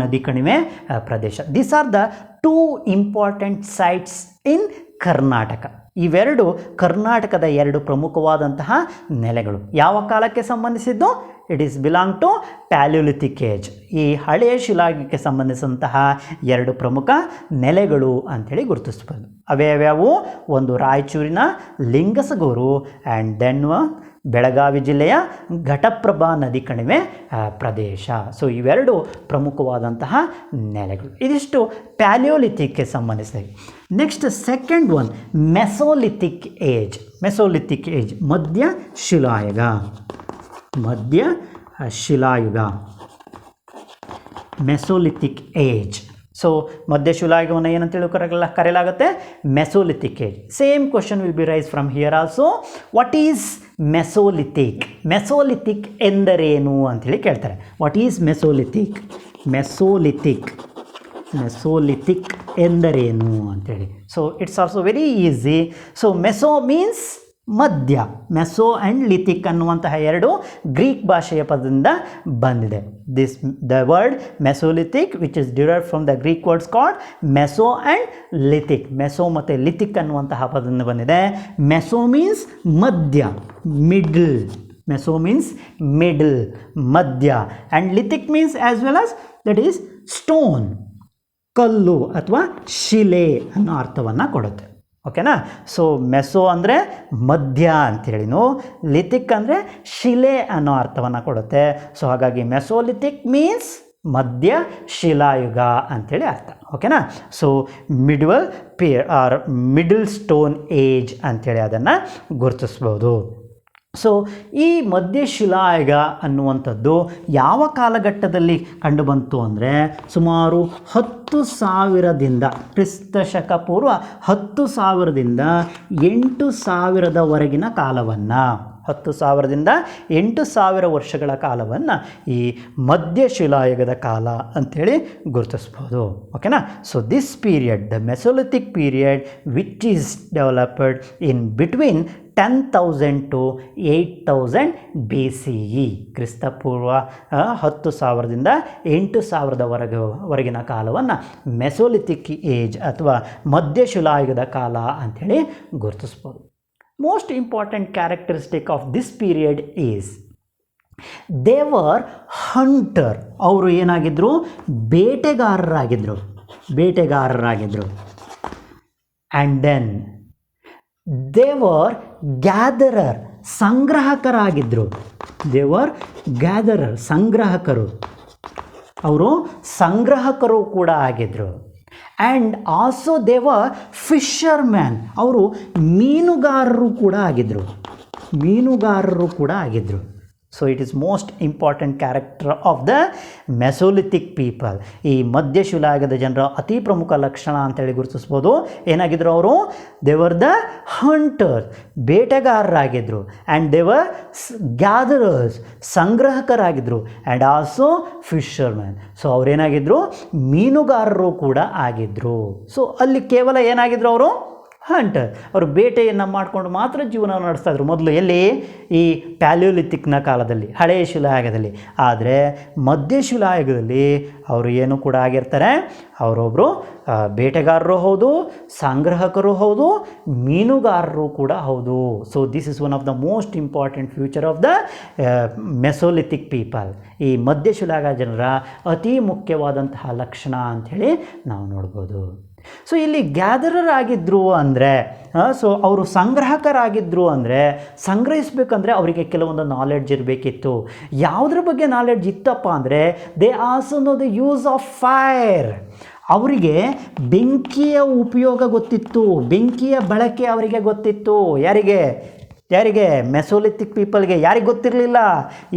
ನದಿ ಕಣಿವೆ ಪ್ರದೇಶ. These are the 2 important sites ಇನ್ ಕರ್ನಾಟಕ. ಇವೆರಡು ಕರ್ನಾಟಕದ 2 ಪ್ರಮುಖವಾದಂತಹ ನೆಲೆಗಳು. ಯಾವ ಕಾಲಕ್ಕೆ ಸಂಬಂಧಿಸಿದ್ದು? It is belong to palaeolithic age. ಈ ಹಳೆಯ ಶಿಲಾಯುಗಕ್ಕೆ ಸಂಬಂಧಿಸಿದಂತಹ 2 ಪ್ರಮುಖ ನೆಲೆಗಳು ಅಂಥೇಳಿ ಗುರುತಿಸ್ಬೋದು. ಅವ್ಯಾವ್ಯಾವು? ಒಂದು ರಾಯಚೂರಿನ ಲಿಂಗಸಗೂರು ಆ್ಯಂಡ್ ದೆನ್ ಬೆಳಗಾವಿ ಜಿಲ್ಲೆಯ ಘಟಪ್ರಭಾ ನದಿ ಕಣಿವೆ ಪ್ರದೇಶ. ಸೊ ಇವೆರಡು ಪ್ರಮುಖವಾದಂತಹ ನೆಲೆಗಳು. ಇದಿಷ್ಟು ಪ್ಯಾಲಿಯೋಲಿಥಿಕ್ಗೆ ಸಂಬಂಧಿಸಿದೆ. Next second one, mesolithic age. ಮಧ್ಯ ಶಿಲಾಯುಗ. Mesolithic age. ಸೊ ಮಧ್ಯ ಶಿಲಾಯುಗವನ್ನು ಏನಂತೇಳಿ ಕರೆಯಲಾಗುತ್ತೆ? Mesolithic age. Same question will be rise from here also. What is mesolithic ಎಂದರೇನು ಅಂಥೇಳಿ ಕೇಳ್ತಾರೆ. ವಾಟ್ ಈಸ್ ಮೆಸೋಲಿಥಿಕ್ ಎಂದರೇನು ಅಂಥೇಳಿ. So it's also very easy. So meso means ಮಧ್ಯ. ಮೆಸೋ ಆ್ಯಂಡ್ ಲಿಥಿಕ್ ಅನ್ನುವಂತಹ 2 ಗ್ರೀಕ್ ಭಾಷೆಯ ಪದದಿಂದ ಬಂದಿದೆ. The word mesolithic which is derived from the Greek words called meso and lithic. Meso ಮತ್ತು ಲಿಥಿಕ್ ಅನ್ನುವಂತಹ ಪದದಿಂದ ಬಂದಿದೆ. ಮೆಸೋ ಮೀನ್ಸ್ ಮಧ್ಯ, ಮಿಡಲ್, ಮಧ್ಯ. And lithic means as well as that is stone, ಕಲ್ಲು ಅಥವಾ ಶಿಲೆ ಅನ್ನೋ ಅರ್ಥವನ್ನು ಕೊಡುತ್ತೆ. ಓಕೆನಾ. ಸೊ ಮೆಸೋ ಅಂದರೆ ಮಧ್ಯ ಅಂಥೇಳಿನು, ಲಿಥಿಕ್ ಅಂದರೆ ಶಿಲೆ ಅನ್ನೋ ಅರ್ಥವನ್ನು ಕೊಡುತ್ತೆ. ಸೊ ಹಾಗಾಗಿ ಮೆಸೋಲಿಥಿಕ್ ಮೀನ್ಸ್ ಮಧ್ಯ ಶಿಲಾಯುಗ ಅಂಥೇಳಿ ಅರ್ಥ. ಓಕೆನಾ. ಸೊ ಮಿಡಲ್ ಸ್ಟೋನ್ ಏಜ್ ಅಂಥೇಳಿ ಅದನ್ನು ಗುರುತಿಸ್ಬೋದು. ಸೊ ಈ ಮಧ್ಯಶಿಲಾಯುಗ ಅನ್ನುವಂಥದ್ದು ಯಾವ ಕಾಲಘಟ್ಟದಲ್ಲಿ ಕಂಡುಬಂತು ಅಂದರೆ, ಸುಮಾರು 10,000ದಿಂದ ಕ್ರಿಸ್ತಶಕ ಪೂರ್ವ 10,000ದಿಂದ 8,000ದವರೆಗಿನ ಕಾಲವನ್ನು, 10,000ದಿಂದ 8,000 ವರ್ಷಗಳ ಕಾಲವನ್ನು ಈ ಮಧ್ಯಶಿಲಾಯುಗದ ಕಾಲ ಅಂಥೇಳಿ ಗುರುತಿಸ್ಬೋದು. ಓಕೆನಾ. So this period, the Mesolithic period which is developed in between 10,000 to 8,000 BCE. ಕ್ರಿಸ್ತಪೂರ್ವ 10,000ದಿಂದ 8,000ದವರೆಗಿನ ಕಾಲವನ್ನು ಮೆಸೋಲಿಥಿಕ್ ಏಜ್ ಅಥವಾ ಮಧ್ಯಶಿಲಾಯುಗದ ಕಾಲ ಅಂಥೇಳಿ ಗುರುತಿಸ್ಬೋದು. Most important characteristic of this period is they were hunter. ಅವರು ಏನಾಗಿದ್ದರು? ಬೇಟೆಗಾರರಾಗಿದ್ದರು. And then they were gatherer, ಸಂಗ್ರಾಹಕರಾಗಿದ್ದರು. ಸಂಗ್ರಾಹಕರು. ಅವರು ಸಂಗ್ರಾಹಕರು ಕೂಡ ಆಗಿದ್ದರು. And also they were fisherman. ಅವರು ಮೀನುಗಾರರು ಕೂಡ ಆಗಿದ್ದರು. So it is most important character of the mesolithic people. ಈ ಮಧ್ಯಶಿಲಾಯುಗದ ಜನರ ಅತಿ ಪ್ರಮುಖ ಲಕ್ಷಣ ಅಂತೇಳಿ ಗುರುತಿಸ್ಬೋದು. ಏನಾಗಿದ್ದರು ಅವರು? ದೇ ವರ್ ದ ಹಂಟರ್, ಬೇಟೆಗಾರರಾಗಿದ್ದರು. ಆ್ಯಂಡ್ ದೇ ವರ್ ಗ್ಯಾದರರ್ಸ್, ಸಂಗ್ರಾಹಕರಾಗಿದ್ದರು. And also fisherman. ಸೊ ಅವರೇನಾಗಿದ್ದರು? ಮೀನುಗಾರರು ಕೂಡ ಆಗಿದ್ದರು. ಸೊ ಅಲ್ಲಿ ಕೇವಲ ಏನಾಗಿದ್ದರು ಅವರು? ಹಂಟರ್. ಅವರು ಬೇಟೆಯನ್ನು ಮಾಡಿಕೊಂಡು ಮಾತ್ರ ಜೀವನ ನಡೆಸ್ತಾಯಿದ್ರು ಮೊದಲು. ಎಲ್ಲಿ? ಈ ಪ್ಯಾಲಿಯೋಲಿಥಿಕ್ನ ಕಾಲದಲ್ಲಿ, ಹಳೆಯ ಶಿಲಾಯುಗದಲ್ಲಿ. ಆದರೆ ಮಧ್ಯ ಶಿಲಾಯುಗದಲ್ಲಿ ಅವರು ಏನು ಕೂಡ ಆಗಿರ್ತಾರೆ, ಅವರೊಬ್ಬರು ಬೇಟೆಗಾರರು ಹೌದು, ಸಂಗ್ರಹಕರು ಹೌದು, ಮೀನುಗಾರರು ಕೂಡ ಹೌದು. So this is one of the most important future of the mesolithic people. ಈ ಮಧ್ಯ ಶಿಲಾಯುಗ ಜನರ ಅತಿ ಮುಖ್ಯವಾದಂತಹ ಲಕ್ಷಣ ಅಂಥೇಳಿ ನಾವು ನೋಡ್ಬೋದು. ಸೊ ಇಲ್ಲಿ ಗ್ಯಾದರರ್ ಆಗಿದ್ದರು ಅಂದರೆ, ಸೊ ಅವರು ಸಂಗ್ರಾಹಕರಾಗಿದ್ದರು ಅಂದರೆ, ಸಂಗ್ರಹಿಸಬೇಕಂದ್ರೆ ಅವರಿಗೆ ಕೆಲವೊಂದು ನಾಲೆಡ್ಜ್ ಇರಬೇಕಿತ್ತು. ಯಾವುದ್ರ ಬಗ್ಗೆ ನಾಲೆಡ್ಜ್ ಇತ್ತಪ್ಪ ಅಂದರೆ, they also know the use of fire. ಅವರಿಗೆ ಬೆಂಕಿಯ ಉಪಯೋಗ ಗೊತ್ತಿತ್ತು, ಬೆಂಕಿಯ ಬಳಕೆ ಅವರಿಗೆ ಗೊತ್ತಿತ್ತು. ಯಾರಿಗೆ? ಮೆಸೋಲಿಥಿಕ್ ಪೀಪಲ್ಗೆ. ಯಾರಿಗೆ ಗೊತ್ತಿರಲಿಲ್ಲ?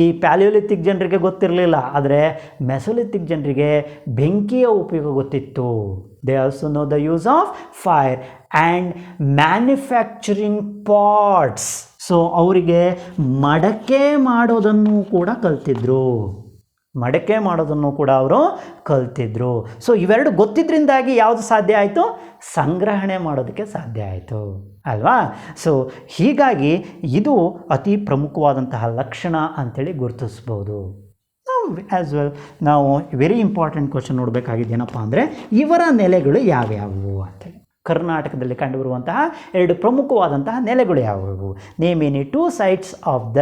ಈ ಪ್ಯಾಲಿಯೋಲಿಥಿಕ್ ಜನರಿಗೆ ಗೊತ್ತಿರಲಿಲ್ಲ. ಆದರೆ ಮೆಸೋಲಿಥಿಕ್ ಜನರಿಗೆ ಬೆಂಕಿಯ ಉಪಯೋಗ ಗೊತ್ತಿತ್ತು. They also know the use of fire and manufacturing pots. So ಅವರಿಗೆ ಮಡಕೆ ಮಾಡೋದನ್ನು ಕೂಡ ಕಲ್ತಿದ್ರು. ಅವರು ಕಲ್ತಿದ್ರು. ಸೊ ಇವೆರಡು ಗೊತ್ತಿದ್ದರಿಂದಾಗಿ ಯಾವುದು ಸಾಧ್ಯ ಆಯಿತು? ಸಂಗ್ರಹಣೆ ಮಾಡೋದಕ್ಕೆ ಸಾಧ್ಯ ಆಯಿತು ಅಲ್ವಾ? ಸೊ ಹೀಗಾಗಿ ಇದು ಅತಿ ಪ್ರಮುಖವಾದಂತಹ ಲಕ್ಷಣ ಅಂಥೇಳಿ ಗುರುತಿಸ್ಬೋದು. ಆ್ಯಸ್ ವೆಲ್ ನಾವು ವೆರಿ ಇಂಪಾರ್ಟೆಂಟ್ ಕ್ವಶನ್ ನೋಡಬೇಕಾಗಿದ್ದೇನಪ್ಪ ಅಂದರೆ, ಇವರ ನೆಲೆಗಳು ಯಾವ್ಯಾವು ಅಂತೇಳಿ. ಕರ್ನಾಟಕದಲ್ಲಿ ಕಂಡುಬರುವಂತಹ 2 ಪ್ರಮುಖವಾದಂತಹ ನೆಲೆಗಳು ಯಾವುವು? Name any 2 sites of the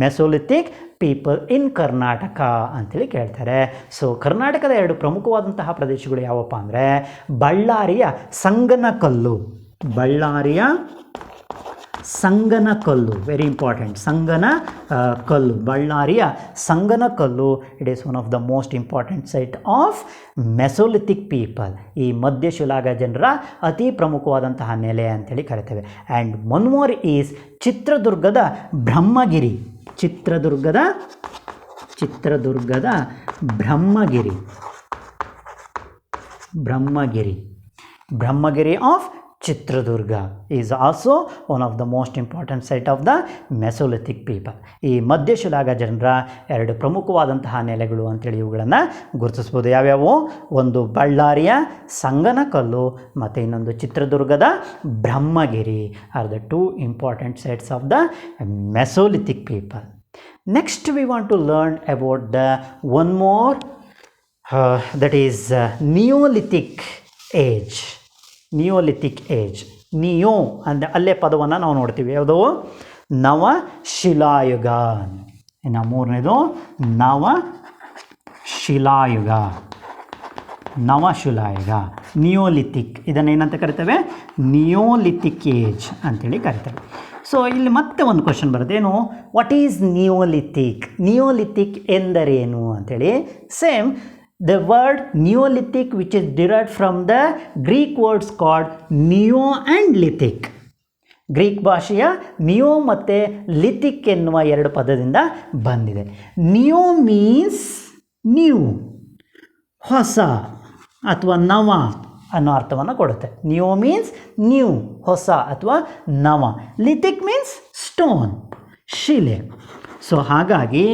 mesolithic people in Karnataka ಅಂಥೇಳಿ ಕೇಳ್ತಾರೆ. ಸೊ ಕರ್ನಾಟಕದ 2 ಪ್ರಮುಖವಾದಂತಹ ಪ್ರದೇಶಗಳು ಯಾವಪ್ಪ ಅಂದರೆ, ಬಳ್ಳಾರಿಯ ಸಂಗನಕಲ್ಲು, ವೆರಿ ಇಂಪಾರ್ಟೆಂಟ್, ಸಂಗನಕಲ್ಲು, ಬಳ್ಳಾರಿಯ Sanganakallu. It is one of the most important site of Mesolithic people. ಈ ಮಧ್ಯಶಿಲಾಯುಗ ಜನರ ಅತಿ ಪ್ರಮುಖವಾದಂತಹ ನೆಲೆ ಅಂಥೇಳಿ ಕರಿತೇವೆ. ಆ್ಯಂಡ್ ಒನ್ ಮೋರ್ ಈಸ್ ಚಿತ್ರದುರ್ಗದ ಬ್ರಹ್ಮಗಿರಿ. ಚಿತ್ರದುರ್ಗದ Brahmagiri of Chitradurga is also one of the most important site of the mesolithic people. ಈ ಮಧ್ಯಶಿಲಾಯುಗ ಜನರ 2 ಪ್ರಮುಖವಾದಂತಹ ನೆಲೆಗಳು ಅಂತೇಳಿ ಇವುಗಳನ್ನು ಗುರುತಿಸ್ಬೋದು. ಯಾವ್ಯಾವು? ಒಂದು ಬಳ್ಳಾರಿಯ ಸಂಗನಕಲ್ಲು ಮತ್ತು ಇನ್ನೊಂದು ಚಿತ್ರದುರ್ಗದ Brahmagiri R the 2 important sites of the mesolithic people. Next we want to learn about the one more that is Neolithic age. Neo ಅಂದರೆ ಅಲ್ಲೇ ಪದವನ್ನು ನಾವು ನೋಡ್ತೀವಿ. ಯಾವುದು? ನವಶಿಲಾಯುಗ. ಇನ್ನು 3ನೇದು ನವಶಿಲಾಯುಗ, ನಿಯೋಲಿಥಿಕ್. ಇದನ್ನೇನಂತ ಕರಿತೇವೆ? ನಿಯೋಲಿಥಿಕ್ ಏಜ್ ಅಂಥೇಳಿ ಕರಿತೇವೆ. ಸೊ ಇಲ್ಲಿ ಮತ್ತೆ ಒಂದು ಕ್ವಶನ್ ಬರುತ್ತೆ, ಏನು? ವಾಟ್ ಈಸ್ ನಿಯೋಲಿಥಿಕ್ ಎಂದರೇನು ಅಂಥೇಳಿ. Same the word Neolithic, which is derived from the Greek words called neo and lithic. Greek ಭಾಷೆಯ ನಿಯೋ ಮತ್ತು ಲಿಥಿಕ್ ಎನ್ನುವ 2 ಪದದಿಂದ ಬಂದಿದೆ. ನಿಯೋ ಮೀನ್ಸ್ ನ್ಯೂ, ಹೊಸ ಅಥವಾ ನವ ಅನ್ನೋ ಅರ್ಥವನ್ನು ಕೊಡುತ್ತೆ. ನಿಯೋ ಮೀನ್ಸ್ ನ್ಯೂ, ಹೊಸ ಅಥವಾ ನವ. ಲಿಥಿಕ್ ಮೀನ್ಸ್ ಸ್ಟೋನ್, ಶಿಲೆ. ಸೊ ಹಾಗಾಗಿ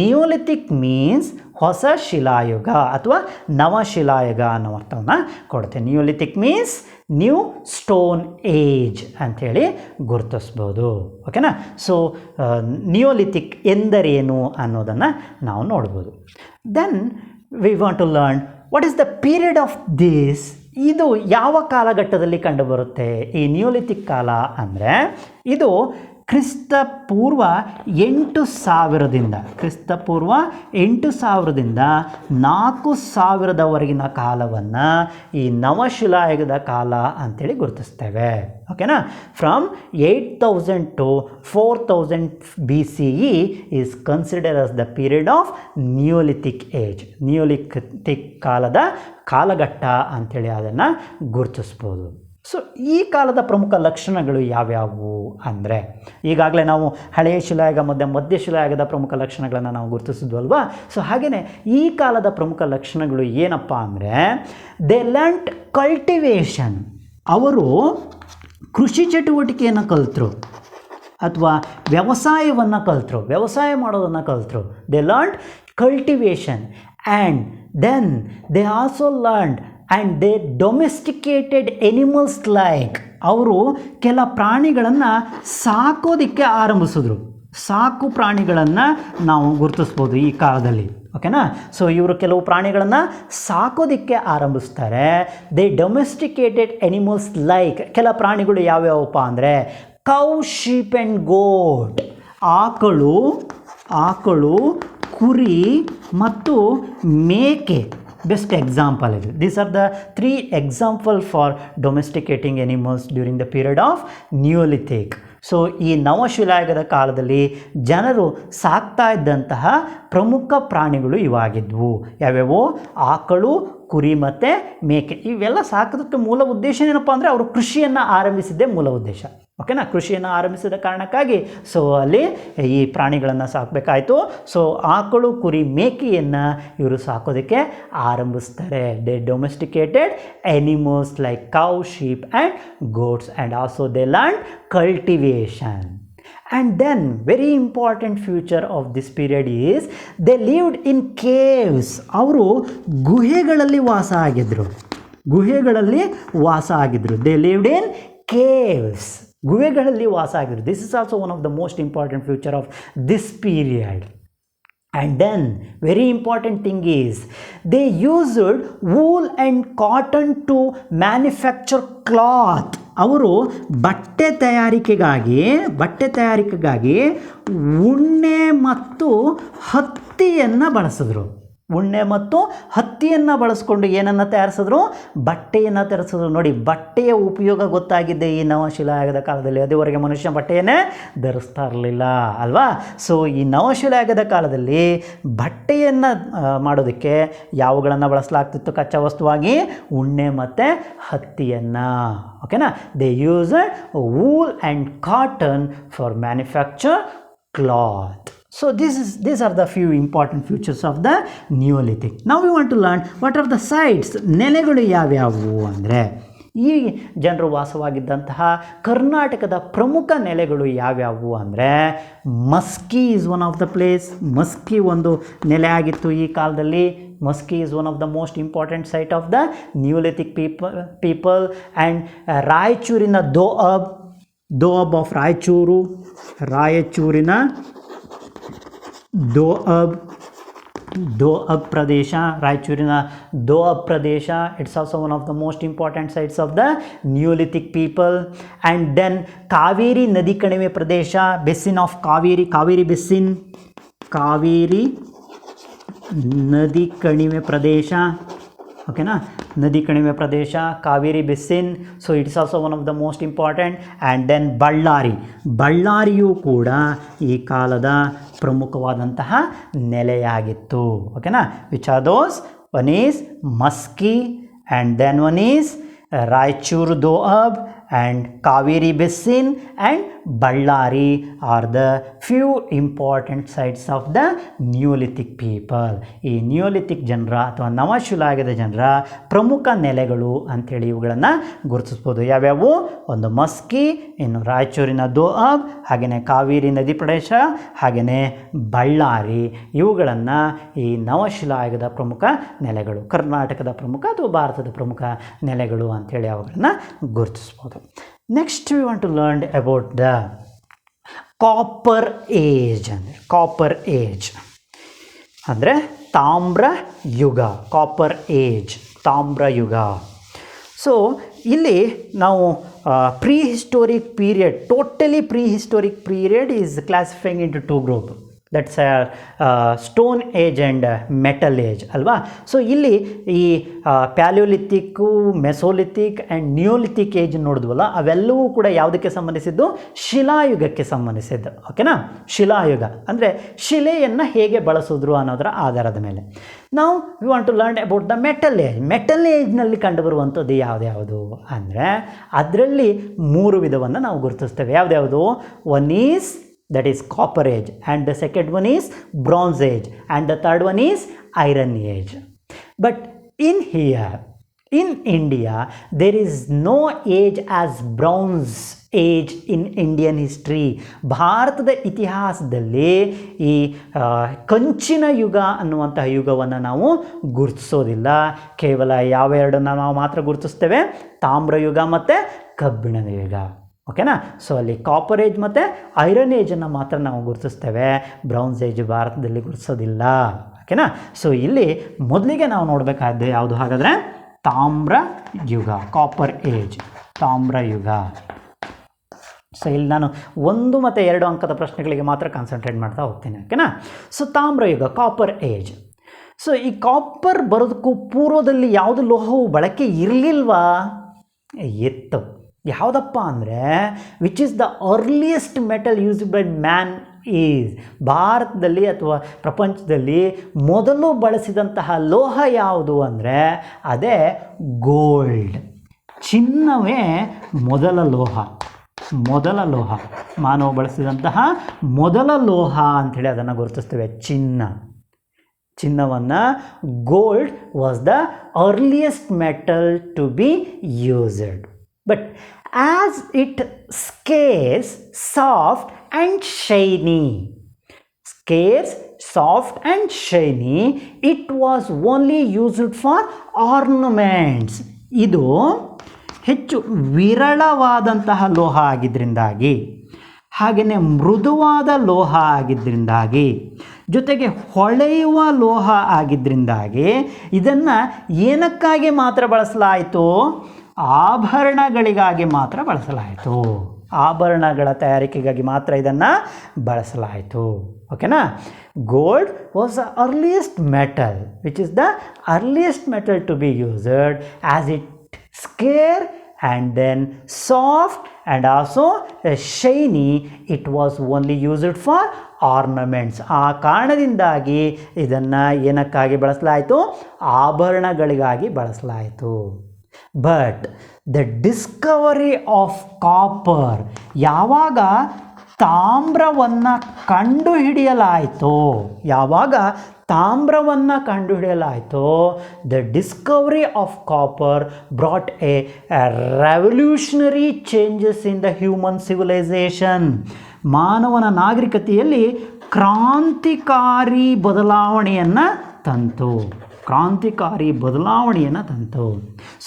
ನಿಯೋಲಿಥಿಕ್ ಮೀನ್ಸ್ ಹೊಸ ಶಿಲಾಯುಗ ಅಥವಾ ನವಶಿಲಾಯುಗ ಅನ್ನೋ ಅರ್ಥವನ್ನು ಕೊಡುತ್ತೆ. Neolithic means new stone age ಅಂಥೇಳಿ ಗುರುತಿಸ್ಬೋದು. ಓಕೆನಾ? ಸೊ ನಿಯೋಲಿಥಿಕ್ ಎಂದರೇನು ಅನ್ನೋದನ್ನು ನಾವು ನೋಡ್ಬೋದು. Then we want to learn what is the period of this. ಇದು ಯಾವ ಕಾಲಘಟ್ಟದಲ್ಲಿ ಕಂಡುಬರುತ್ತೆ ಈ ನಿಯೋಲಿಥಿಕ್ ಕಾಲ ಅಂದರೆ, ಇದು ಕ್ರಿಸ್ತಪೂರ್ವ 8000ದಿಂದ 4000ದಿಂದ ಕಾಲವನ್ನು ಈ ನವಶಿಲಾಯುಗದ ಕಾಲ ಅಂಥೇಳಿ ಗುರುತಿಸ್ತೇವೆ. ಓಕೆನಾ? From 8000 to 4000 BCE is consider as the period of neolithic age. Neolithic ಕಾಲಘಟ್ಟ ಅಂಥೇಳಿ ಅದನ್ನು ಗುರುತಿಸ್ಬೋದು. ಸೊ ಈ ಕಾಲದ ಪ್ರಮುಖ ಲಕ್ಷಣಗಳು ಯಾವ್ಯಾವು ಅಂದರೆ, ಈಗಾಗಲೇ ನಾವು ಹಳೆಯ ಶಿಲಾಯುಗ ಮತ್ತು ಮಧ್ಯ ಶಿಲಾಯುಗದ ಪ್ರಮುಖ ಲಕ್ಷಣಗಳನ್ನು ನಾವು ಗುರುತಿಸಿದ್ವು ಅಲ್ವಾ? ಸೊ ಹಾಗೆಯೇ ಈ ಕಾಲದ ಪ್ರಮುಖ ಲಕ್ಷಣಗಳು ಏನಪ್ಪ ಅಂದರೆ, ದೇ ಲರ್ನ್ಡ್ ಕಲ್ಟಿವೇಷನ್. ಅವರು ಕೃಷಿ ಚಟುವಟಿಕೆಯನ್ನು ಕಲಿತರು ಅಥವಾ ವ್ಯವಸಾಯ ಮಾಡೋದನ್ನು ಕಲಿತರು. They learned cultivation and then they also learned and they domesticated animals like ಅವರು ಕೆಲ ಪ್ರಾಣಿಗಳನ್ನು ಸಾಕೋದಕ್ಕೆ ಆರಂಭಿಸಿದ್ರು. ಸಾಕು ಪ್ರಾಣಿಗಳನ್ನು ನಾವು ಗುರುತಿಸ್ಬೋದು ಈ ಕಾಲದಲ್ಲಿ, ಓಕೆನಾ. ಸೊ ಇವರು ಕೆಲವು ಪ್ರಾಣಿಗಳನ್ನು ಸಾಕೋದಕ್ಕೆ ಆರಂಭಿಸ್ತಾರೆ. ದೇ ಡೊಮೆಸ್ಟಿಕೇಟೆಡ್ ಎನಿಮಲ್ಸ್ ಲೈಕ್, ಕೆಲ ಪ್ರಾಣಿಗಳು ಯಾವ್ಯಾವಪ್ಪ ಅಂದರೆ ಕೌ, ಶೀಪ್ ಆ್ಯಂಡ್ ಗೋಟ್, ಆಕಳು, ಕುರಿ ಮತ್ತು ಮೇಕೆ ಬೆಸ್ಟ್ ಎಕ್ಸಾಂಪಲ್ ಇದು. These are the 3 example for domesticating animals during the period of neolithic. So ಈ ನವಶಿಲಾಯುಗದ ಕಾಲದಲ್ಲಿ ಜನರು ಸಾಕ್ತಾ ಇದ್ದಂತಹ ಪ್ರಮುಖ ಪ್ರಾಣಿಗಳು ಇವಾಗಿದ್ವು. ಯಾವ್ಯಾವು? ಆಕಳು, ಕುರಿ ಮತ್ತು ಮೇಕೆ. ಇವೆಲ್ಲ ಸಾಕೋದಕ್ಕೆ ಮೂಲ ಉದ್ದೇಶ ಏನಪ್ಪ ಅಂದರೆ ಅವರು ಕೃಷಿಯನ್ನು ಆರಂಭಿಸಿದ್ದೇ ಮೂಲ ಉದ್ದೇಶ, ಓಕೆನಾ. ಕೃಷಿಯನ್ನು ಆರಂಭಿಸಿದ ಕಾರಣಕ್ಕಾಗಿ ಸೊ ಅಲ್ಲಿ ಈ ಪ್ರಾಣಿಗಳನ್ನು ಸಾಕಬೇಕಾಯಿತು. ಸೊ ಆಕಳು, ಕುರಿ, ಮೇಕೆಯನ್ನು ಇವರು ಸಾಕೋದಕ್ಕೆ ಆರಂಭಿಸ್ತಾರೆ. They domesticated animals like cow, sheep and goats and also they learn cultivation. And then very important feature of this period is they lived in caves. ಅವರು ಗುಹೆಗಳಲ್ಲಿ ವಾಸ ಆಗಿದ್ರು. They lived in caves. ಗುಹೆಗಳಲ್ಲಿ ವಾಸ ಆಗಿದ್ರು. This is also one of the most important feature of this period. And then very important thing is they used wool and cotton to manufacture cloth. ಅವರು ಬಟ್ಟೆ ತಯಾರಿಕೆಗಾಗಿ ಉಣ್ಣೆ ಮತ್ತು ಹತ್ತಿಯನ್ನು ಬಳಸಿದ್ರು. ಉಣ್ಣೆ ಮತ್ತು ಹತ್ತಿಯನ್ನು ಬಳಸ್ಕೊಂಡು ಏನನ್ನು ತಯಾರಿಸಿದ್ರು? ಬಟ್ಟೆಯನ್ನು ತಯಾರಿಸಿದ್ರು. ನೋಡಿ, ಬಟ್ಟೆಯ ಉಪಯೋಗ ಗೊತ್ತಾಗಿದೆ ಈ ನವಶಿಲಾಯುಗದ ಕಾಲದಲ್ಲಿ. ಅದುವರೆಗೆ ಮನುಷ್ಯ ಬಟ್ಟೆಯನ್ನೇ ಧರಿಸ್ತಾ ಇರಲಿಲ್ಲ ಅಲ್ವಾ. ಸೊ ಈ ನವಶಿಲಾಯುಗದ ಕಾಲದಲ್ಲಿ ಬಟ್ಟೆಯನ್ನು ಮಾಡೋದಕ್ಕೆ ಯಾವುಗಳನ್ನು ಬಳಸಲಾಗ್ತಿತ್ತು ಕಚ್ಚಾ ವಸ್ತುವಾಗಿ? ಉಣ್ಣೆ ಮತ್ತು ಹತ್ತಿಯನ್ನು, ಓಕೆನಾ. They use wool and cotton for manufacture cloth. So these are the few important features of the Neolithic. Now we want to learn what are the sites. ನೆಲೆಗಳು ಯಾವ್ಯಾವು ಅಂದರೆ ಈ ಜನರು ವಾಸವಾಗಿದ್ದಂತಹ ಕರ್ನಾಟಕದ ಪ್ರಮುಖ ನೆಲೆಗಳು ಯಾವ್ಯಾವು ಅಂದರೆ Maski is one of the place. Maski ಒಂದು ನೆಲೆ ಆಗಿತ್ತು ಈ ಕಾಲದಲ್ಲಿ. Maski is one of the most important site of the neolithic people. And ರಾಯಚೂರಿನ ದೋಅಬ್ ಆಫ್ ರಾಯಚೂರಿನ ದೋಅಬ್ ಪ್ರದೇಶ, ರಾಯಚೂರಿನ ದೋಅಬ್ ಪ್ರದೇಶ. It's also one of the most important sites of the neolithic people. And then Kaveri ನದಿ ಕಣಿವೆ ಪ್ರದೇಶ, ಬೆಸ್ಸಿನ್ ಆಫ್ ಕಾವೇರಿ ನದಿ ಕಣಿವೆ ಪ್ರದೇಶ, ಓಕೆನಾ. ನದಿ ಕಣಿವೆ ಪ್ರದೇಶ, Kaveri basin. So it's also one of the most important. And then ಬಳ್ಳಾರಿಯೂ ಕೂಡ ಈ ಕಾಲದ ಪ್ರಮುಖವಾದಂತಹ ನೆಲೆಯಾಗಿತ್ತು, ಓಕೆನಾ. Which are those? One is Maski and then one is Raichur doab and Kaveri basin and Ballari are the few important sites of the neolithic people. ಈ neolithic ಜನರ ಅಥವಾ ನವಶಿಲಾಯುಗದ ಜನರ ಪ್ರಮುಖ ನೆಲೆಗಳು ಅಂಥೇಳಿ ಇವುಗಳನ್ನು ಗುರುತಿಸ್ಬೋದು. ಯಾವ್ಯಾವು? ಒಂದು ಮಸ್ಕಿ, ಇನ್ನು ರಾಯಚೂರಿನ ದೋಅಬ್, ಹಾಗೆಯೇ ಕಾವೇರಿ ನದಿ ಪ್ರದೇಶ, ಹಾಗೆಯೇ ಬಳ್ಳಾರಿ. ಇವುಗಳನ್ನು ಈ ನವಶಿಲಾಯುಗದ ಪ್ರಮುಖ ನೆಲೆಗಳು, ಕರ್ನಾಟಕದ ಪ್ರಮುಖ ಅಥವಾ ಭಾರತದ ಪ್ರಮುಖ ನೆಲೆಗಳು ಅಂಥೇಳಿ ಅವುಗಳನ್ನು ಗುರುತಿಸ್ಬೋದು. Next we want to learn about the copper age. ಅಂದರೆ ತಾಮ್ರ ಯುಗ, ಕಾಪರ್ ಏಜ್, ತಾಮ್ರ ಯುಗ. ಸೊ ಇಲ್ಲಿ ನಾವು prehistoric period, totally prehistoric period is classifying into 2 group. That's stone age and metal age ಅಲ್ವಾ. ಸೊ ಇಲ್ಲಿ ಈ paleolithic, mesolithic and neolithic age ನೋಡಿದ್ವಲ್ಲ, ಅವೆಲ್ಲವೂ ಕೂಡ ಯಾವುದಕ್ಕೆ ಸಂಬಂಧಿಸಿದ್ದು? ಶಿಲಾಯುಗಕ್ಕೆ ಸಂಬಂಧಿಸಿದ್ದು, ಓಕೆನಾ. ಶಿಲಾಯುಗ ಅಂದರೆ ಶಿಲೆಯನ್ನು ಹೇಗೆ ಬಳಸಿದ್ರು ಅನ್ನೋದರ ಆಧಾರದ ಮೇಲೆ. ನಾವು we want to learn about the metal age. Metal ಏಜ್ನಲ್ಲಿ ಕಂಡುಬರುವಂಥದ್ದು ಯಾವ್ದ್ಯಾವುದು ಅಂದರೆ ಅದರಲ್ಲಿ 3 ವಿಧವನ್ನು ನಾವು ಗುರುತಿಸ್ತೇವೆ. ಯಾವ್ದ್ಯಾವುದು? One is that is copper age, and the second one is bronze age, and the third one is iron age. But in India there is no age as bronze age in Indian history. ಭಾರತದ ಇತಿಹಾಸದಲ್ಲಿ ಈ ಕಂಚಿನ ಯುಗ ಅನ್ನುವಂತಹ ಯುಗವನ್ನು ನಾವು ಗುರುತಿಸೋದಿಲ್ಲ. ಕೇವಲ ಯಾವ ಎರಡನ್ನು ನಾವು ಮಾತ್ರ ಗುರುತಿಸ್ತೇವೆ? ತಾಮ್ರ ಯುಗ ಮತ್ತು ಕಬ್ಬಿಣದ ಯುಗ. ಓಕೆನಾ. ಸೊ ಅಲ್ಲಿ ಕಾಪರ್ ಏಜ್ ಮತ್ತು ಐರನ್ ಏಜನ್ನು ಮಾತ್ರ ನಾವು ಗುರುತಿಸ್ತೇವೆ, ಬ್ರೌನ್ಸ್ ಏಜ್ ಭಾರತದಲ್ಲಿ ಗುರುತಿಸೋದಿಲ್ಲ. ಓಕೆನಾ. ಸೊ ಇಲ್ಲಿ ಮೊದಲಿಗೆ ನಾವು ನೋಡಬೇಕಾದ್ದು ಯಾವುದು ಹಾಗಾದರೆ ತಾಮ್ರ ಯುಗ, ಕಾಪರ್ ಏಜ್, ತಾಮ್ರ ಯುಗ. ಸೊ ಇಲ್ಲಿ ನಾನು 1 ಮತ್ತು 2 ಅಂಕದ ಪ್ರಶ್ನೆಗಳಿಗೆ ಮಾತ್ರ ಕಾನ್ಸಂಟ್ರೇಟ್ ಮಾಡ್ತಾ ಹೋಗ್ತೀನಿ. ಓಕೆನಾ. ಸೊ ತಾಮ್ರ ಯುಗ, ಕಾಪರ್ ಏಜ್. ಸೊ ಈ ಕಾಪರ್ ಬರೋದಕ್ಕೂ ಪೂರ್ವದಲ್ಲಿ ಯಾವುದು ಲೋಹವು ಬಳಕೆ ಇರಲಿಲ್ವಾ? ಇತ್ತು. ಯಾವುದಪ್ಪ ಅಂದರೆ which is the earliest metal used by man is, ಭಾರತದಲ್ಲಿ ಅಥವಾ ಪ್ರಪಂಚದಲ್ಲಿ ಮೊದಲು ಬಳಸಿದಂತಹ ಲೋಹ ಯಾವುದು ಅಂದರೆ ಅದೇ ಗೋಲ್ಡ್. ಚಿನ್ನವೇ ಮೊದಲ ಲೋಹ, ಮೊದಲ ಲೋಹ, ಮಾನವ ಬಳಸಿದಂತಹ ಮೊದಲ ಲೋಹ ಅಂಥೇಳಿ ಅದನ್ನು ಗುರುತಿಸ್ತೇವೆ, ಚಿನ್ನವನ್ನು. Gold was the earliest metal to be used. But as it scarce, soft and shiny, it was only used for ornaments. ಇದು ಹೆಚ್ಚು ವಿರಳವಾದಂತಹ ಲೋಹ ಆಗಿದ್ದರಿಂದಾಗಿ, ಹಾಗೆಯೇ ಮೃದುವಾದ ಲೋಹ ಆಗಿದ್ದರಿಂದಾಗಿ, ಜೊತೆಗೆ ಹೊಳೆಯುವ ಲೋಹ ಆಗಿದ್ದರಿಂದಾಗಿ ಇದನ್ನು ಏನಕ್ಕಾಗಿ ಮಾತ್ರ ಬಳಸಲಾಯಿತು? ಆಭರಣಗಳಿಗಾಗಿ ಮಾತ್ರ ಬಳಸಲಾಯಿತು. ಆಭರಣಗಳ ತಯಾರಿಕೆಗಾಗಿ ಮಾತ್ರ ಇದನ್ನು ಬಳಸಲಾಯಿತು. ಓಕೆನಾ. Gold was the earliest metal which is the earliest metal to be used as it scarce and then soft and also shiny. It was only used for ornaments. ಆ ಕಾರಣದಿಂದಾಗಿ ಇದನ್ನು ಏನಕ್ಕಾಗಿ ಬಳಸಲಾಯಿತು? ಆಭರಣಗಳಿಗಾಗಿ ಬಳಸಲಾಯಿತು. But the discovery of copper, ಯಾವಾಗ ತಾಮ್ರವನ್ನು ಕಂಡುಹಿಡಿಯಲಾಯಿತೋ, the discovery of copper brought a revolutionary changes in the human civilisation. ಮಾನವನ ನಾಗರಿಕತೆಯಲ್ಲಿ ಕ್ರಾಂತಿಕಾರಿ ಬದಲಾವಣೆಯನ್ನು ತಂತು.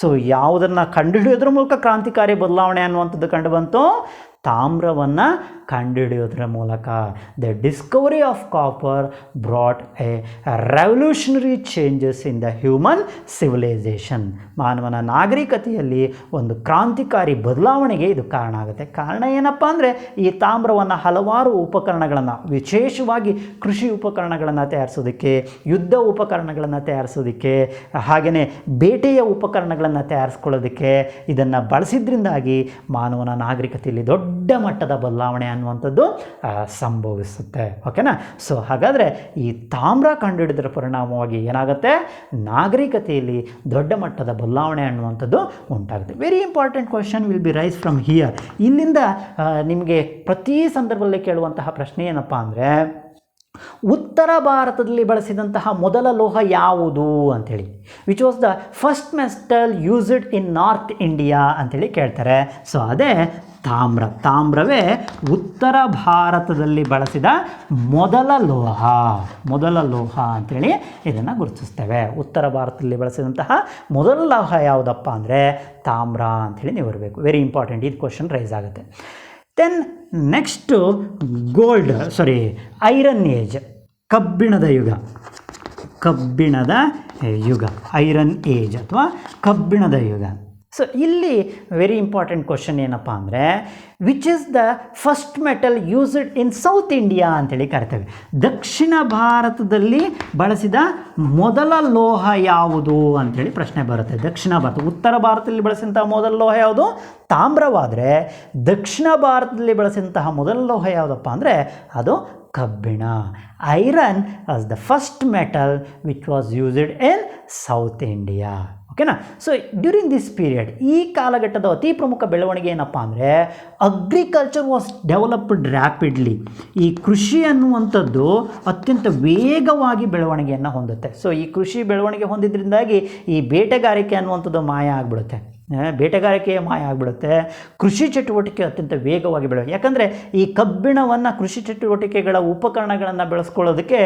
ಸೊ ಯಾವುದನ್ನು ಕಂಡುಹಿಡಿಯೋದ್ರ ಮೂಲಕ ಕ್ರಾಂತಿಕಾರಿ ಬದಲಾವಣೆ ಅನ್ನುವಂಥದ್ದು ಕಂಡು ಬಂತು? ತಾಮ್ರವನ್ನು ಕಂಡುಹಿಡಿಯೋದ್ರ ಮೂಲಕ. The discovery of copper brought a revolutionary changes in the human civilisation. ಮಾನವನ ನಾಗರಿಕತೆಯಲ್ಲಿ ಒಂದು ಕ್ರಾಂತಿಕಾರಿ ಬದಲಾವಣೆಗೆ ಇದು ಕಾರಣ ಆಗುತ್ತೆ. ಕಾರಣ ಏನಪ್ಪ ಅಂದರೆ ಈ ತಾಮ್ರವನ್ನು ಹಲವಾರು ಉಪಕರಣಗಳನ್ನು, ವಿಶೇಷವಾಗಿ ಕೃಷಿ ಉಪಕರಣಗಳನ್ನು ತಯಾರಿಸೋದಕ್ಕೆ, ಯುದ್ಧ ಉಪಕರಣಗಳನ್ನು ತಯಾರಿಸೋದಕ್ಕೆ, ಹಾಗೆಯೇ ಬೇಟೆಯ ಉಪಕರಣಗಳನ್ನು ತಯಾರಿಸ್ಕೊಳ್ಳೋದಕ್ಕೆ ಇದನ್ನು ಬಳಸಿದ್ರಿಂದಾಗಿ ಮಾನವನ ನಾಗರಿಕತೆಯಲ್ಲಿ ದೊಡ್ಡ ಮಟ್ಟದ ಬದಲಾವಣೆ ಅನ್ನುವಂಥದ್ದು ಸಂಭವಿಸುತ್ತೆ. ಓಕೆನಾ. ಸೊ ಹಾಗಾದರೆ ಈ ತಾಮ್ರ ಕಂಡುಹಿಡಿದ್ರ ಪರಿಣಾಮವಾಗಿ ಏನಾಗುತ್ತೆ? ನಾಗರಿಕತೆಯಲ್ಲಿ ದೊಡ್ಡ ಮಟ್ಟದ ಬದಲಾವಣೆ ಅನ್ನುವಂಥದ್ದು ಉಂಟಾಗುತ್ತೆ. Very important question will be rise from here. ಇಲ್ಲಿಂದ ನಿಮಗೆ ಪ್ರತಿ ಸಂದರ್ಭದಲ್ಲಿ ಕೇಳುವಂತಹ ಪ್ರಶ್ನೆ ಏನಪ್ಪ ಅಂದರೆ, ಉತ್ತರ ಭಾರತದಲ್ಲಿ ಬಳಸಿದಂತಹ ಮೊದಲ ಲೋಹ ಯಾವುದು ಅಂಥೇಳಿ, which was the first metal used in north India ಅಂಥೇಳಿ ಕೇಳ್ತಾರೆ. ಸೊ ಅದೇ ತಾಮ್ರವೇ ಉತ್ತರ ಭಾರತದಲ್ಲಿ ಬಳಸಿದ ಮೊದಲ ಲೋಹ ಅಂಥೇಳಿ ಇದನ್ನು ಗುರುತಿಸ್ತೇವೆ. ಉತ್ತರ ಭಾರತದಲ್ಲಿ ಬಳಸಿದಂತಹ ಮೊದಲ ಲೋಹ ಯಾವುದಪ್ಪ ಅಂದರೆ ತಾಮ್ರ ಅಂಥೇಳಿ ನೀವು ಬರಬೇಕು. ವೆರಿ ಇಂಪಾರ್ಟೆಂಟ್, ಇದು ಕ್ವಶನ್ ರೈಸ್ ಆಗುತ್ತೆ. ದೆನ್ ನೆಕ್ಸ್ಟು ಐರನ್ ಏಜ್, ಕಬ್ಬಿಣದ ಯುಗ, ಐರನ್ ಏಜ್ ಅಥವಾ ಕಬ್ಬಿಣದ ಯುಗ. ಸೊ ಇಲ್ಲಿ ವೆರಿ ಇಂಪಾರ್ಟೆಂಟ್ ಕ್ವಶನ್ ಏನಪ್ಪ ಅಂದರೆ, which is the first metal used in South India ಅಂತೇಳಿ ಕರಿತೇವೆ. ದಕ್ಷಿಣ ಭಾರತದಲ್ಲಿ ಬಳಸಿದ ಮೊದಲ ಲೋಹ ಯಾವುದು ಅಂಥೇಳಿ ಪ್ರಶ್ನೆ ಬರುತ್ತೆ. ದಕ್ಷಿಣ ಭಾರತ, ಉತ್ತರ ಭಾರತದಲ್ಲಿ ಬಳಸಿದಂತಹ ಮೊದಲ ಲೋಹ ಯಾವುದು? ತಾಮ್ರವಾದರೆ ದಕ್ಷಿಣ ಭಾರತದಲ್ಲಿ ಬಳಸಿದಂತಹ ಮೊದಲ ಲೋಹ ಯಾವುದಪ್ಪ ಅಂದರೆ ಅದು ಕಬ್ಬಿಣ. Iron was the first metal which was used in South India. ಓಕೆನಾ. ಸೊ ಡ್ಯೂರಿಂಗ್ ದಿಸ್ ಪೀರಿಯಡ್, ಈ ಕಾಲಘಟ್ಟದ ಅತಿ ಪ್ರಮುಖ ಬೆಳವಣಿಗೆ ಏನಪ್ಪ ಅಂದರೆ, ಅಗ್ರಿಕಲ್ಚರ್ ವಾಸ್ ಡೆವಲಪ್ಡ್ ರ್ಯಾಪಿಡ್ಲಿ. ಈ ಕೃಷಿ ಅನ್ನುವಂಥದ್ದು ಅತ್ಯಂತ ವೇಗವಾಗಿ ಬೆಳವಣಿಗೆಯನ್ನು ಹೊಂದುತ್ತೆ. ಸೊ ಈ ಕೃಷಿ ಬೆಳವಣಿಗೆ ಹೊಂದಿದ್ರಿಂದಾಗಿ ಈ ಬೇಟೆಗಾರಿಕೆ ಅನ್ನುವಂಥದ್ದು ಮಾಯ ಆಗಿಬಿಡುತ್ತೆ. ಬೇಟೆಗಾರಿಕೆ ಮಾಯ ಆಗಿಬಿಡುತ್ತೆ. ಕೃಷಿ ಚಟುವಟಿಕೆ ಅತ್ಯಂತ ವೇಗವಾಗಿ ಬೆಳೆಯುತ್ತೆ. ಯಾಕಂದರೆ ಈ ಕಬ್ಬಿಣವನ್ನು ಕೃಷಿ ಚಟುವಟಿಕೆಗಳ ಉಪಕರಣಗಳನ್ನು ಬೆಳೆಸ್ಕೊಳ್ಳೋದಕ್ಕೆ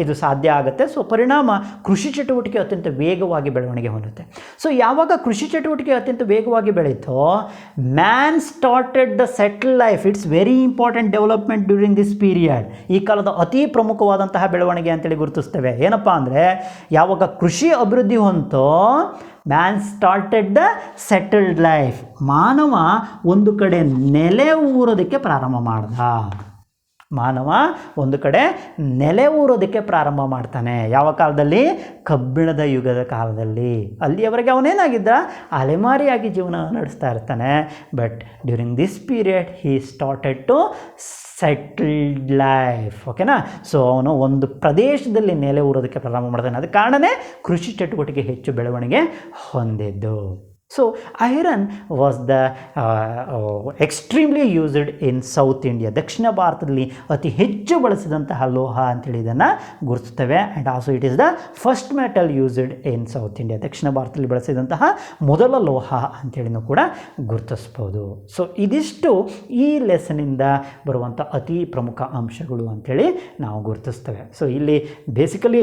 ಇದು ಸಾಧ್ಯ ಆಗುತ್ತೆ. ಸೊ ಪರಿಣಾಮ ಕೃಷಿ ಚಟುವಟಿಕೆ ಅತ್ಯಂತ ವೇಗವಾಗಿ ಬೆಳವಣಿಗೆ ಹೊಂದುತ್ತೆ. ಸೊ ಯಾವಾಗ ಕೃಷಿ ಚಟುವಟಿಕೆ ಅತ್ಯಂತ ವೇಗವಾಗಿ ಬೆಳೀತೋ man started the settle life. It's very important development during this period. ಈ ಕಾಲದ ಅತಿ ಪ್ರಮುಖವಾದಂತಹ ಬೆಳವಣಿಗೆ ಅಂತೇಳಿ ಗುರುತಿಸ್ತೇವೆ. ಏನಪ್ಪ ಅಂದರೆ ಯಾವಾಗ ಕೃಷಿ ಅಭಿವೃದ್ಧಿ ಹೊಂತೋ man started the settled life. ಮಾನವ ಒಂದು ಕಡೆ ನೆಲೆ ಊರೋದಕ್ಕೆ ಪ್ರಾರಂಭ ಮಾಡ್ದ. ಮಾನವ ಒಂದು ಕಡೆ ನೆಲೆ ಊರೋದಕ್ಕೆ ಪ್ರಾರಂಭ ಮಾಡ್ತಾನೆ. ಯಾವ ಕಾಲದಲ್ಲಿ? ಕಬ್ಬಿಣದ ಯುಗದ ಕಾಲದಲ್ಲಿ. ಅಲ್ಲಿಯವರೆಗೆ ಅವನೇನಾಗಿದ್ದ? ಅಲೆಮಾರಿಯಾಗಿ ಜೀವನ ನಡೆಸ್ತಾ ಇರ್ತಾನೆ. But during this period he started to settled life. ಓಕೆನಾ? ಸೊ ಅವನು ಒಂದು ಪ್ರದೇಶದಲ್ಲಿ ನೆಲೆ ಊರೋದಕ್ಕೆ ಪ್ರಾರಂಭ ಮಾಡ್ತಾನೆ. ಅದಕ್ಕೆ ಕಾರಣವೇ ಕೃಷಿ ಚಟುವಟಿಕೆ ಹೆಚ್ಚು ಬೆಳವಣಿಗೆ ಹೊಂದಿದ್ದು. So iron was the extremely used in South India. ದಕ್ಷಿಣ ಭಾರತದಲ್ಲಿ ಅತಿ ಹೆಚ್ಚು ಬಳಸಿದಂತಹ ಲೋಹ ಅಂತೇಳಿ ಇದನ್ನು ಗುರುತಿಸ್ತೇವೆ. And also it is the first metal used in South India. ದಕ್ಷಿಣ ಭಾರತದಲ್ಲಿ ಬಳಸಿದಂತಹ ಮೊದಲ ಲೋಹ ಅಂತೇಳಿನೂ ಕೂಡ ಗುರುತಿಸ್ಬೋದು. ಸೊ ಇದಿಷ್ಟು ಈ ಲೆಸನಿಂದ ಬರುವಂಥ ಅತಿ ಪ್ರಮುಖ ಅಂಶಗಳು ಅಂಥೇಳಿ ನಾವು ಗುರುತಿಸ್ತೇವೆ. ಸೊ ಇಲ್ಲಿ ಬೇಸಿಕಲಿ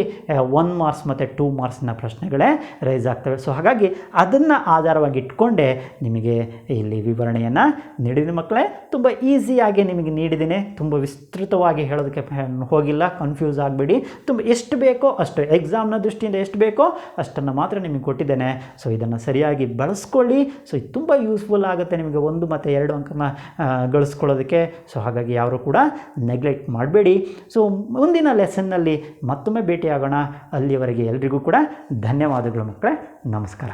1 ಮಾರ್ಕ್ಸ್ ಮತ್ತು 2 ಮಾರ್ಕ್ಸ್ನ ಪ್ರಶ್ನೆಗಳೇ ರೈಸ್ ಆಗ್ತವೆ. ಸೊ ಹಾಗಾಗಿ ಅದನ್ನು ಆಧಾರವಾಗಿ ಇಟ್ಕೊಂಡೆ ನಿಮಗೆ ಇಲ್ಲಿ ವಿವರಣೆಯನ್ನು ನೀಡಿದ ಮಕ್ಕಳೇ. ತುಂಬ ಈಸಿಯಾಗಿ ನಿಮಗೆ ನೀಡಿದ್ದೀನಿ. ತುಂಬ ವಿಸ್ತೃತವಾಗಿ ಹೇಳೋದಕ್ಕೆ ಹೋಗಿಲ್ಲ. ಕನ್ಫ್ಯೂಸ್ ಆಗಬೇಡಿ. ತುಂಬ ಎಷ್ಟು ಬೇಕೋ ಅಷ್ಟು, ಎಕ್ಸಾಮ್ನ ದೃಷ್ಟಿಯಿಂದ ಎಷ್ಟು ಬೇಕೋ ಅಷ್ಟನ್ನು ಮಾತ್ರ ನಿಮಗೆ ಕೊಟ್ಟಿದ್ದೇನೆ. ಸೊ ಇದನ್ನು ಸರಿಯಾಗಿ ಬಳಸ್ಕೊಳ್ಳಿ. ಸೊ ಇದು ತುಂಬ ಯೂಸ್ಫುಲ್ ಆಗುತ್ತೆ ನಿಮಗೆ 1 ಮತ್ತು 2 ಅಂಕನ ಗಳಿಸ್ಕೊಳ್ಳೋದಕ್ಕೆ. ಸೊ ಹಾಗಾಗಿ ಯಾರು ಕೂಡ ನೆಗ್ಲೆಕ್ಟ್ ಮಾಡಬೇಡಿ. ಸೊ ಮುಂದಿನ ಲೆಸನ್ನಲ್ಲಿ ಮತ್ತೊಮ್ಮೆ ಭೇಟಿಯಾಗೋಣ. ಅಲ್ಲಿಯವರೆಗೆ ಎಲ್ರಿಗೂ ಕೂಡ ಧನ್ಯವಾದಗಳು ಮಕ್ಕಳೇ. ನಮಸ್ಕಾರ.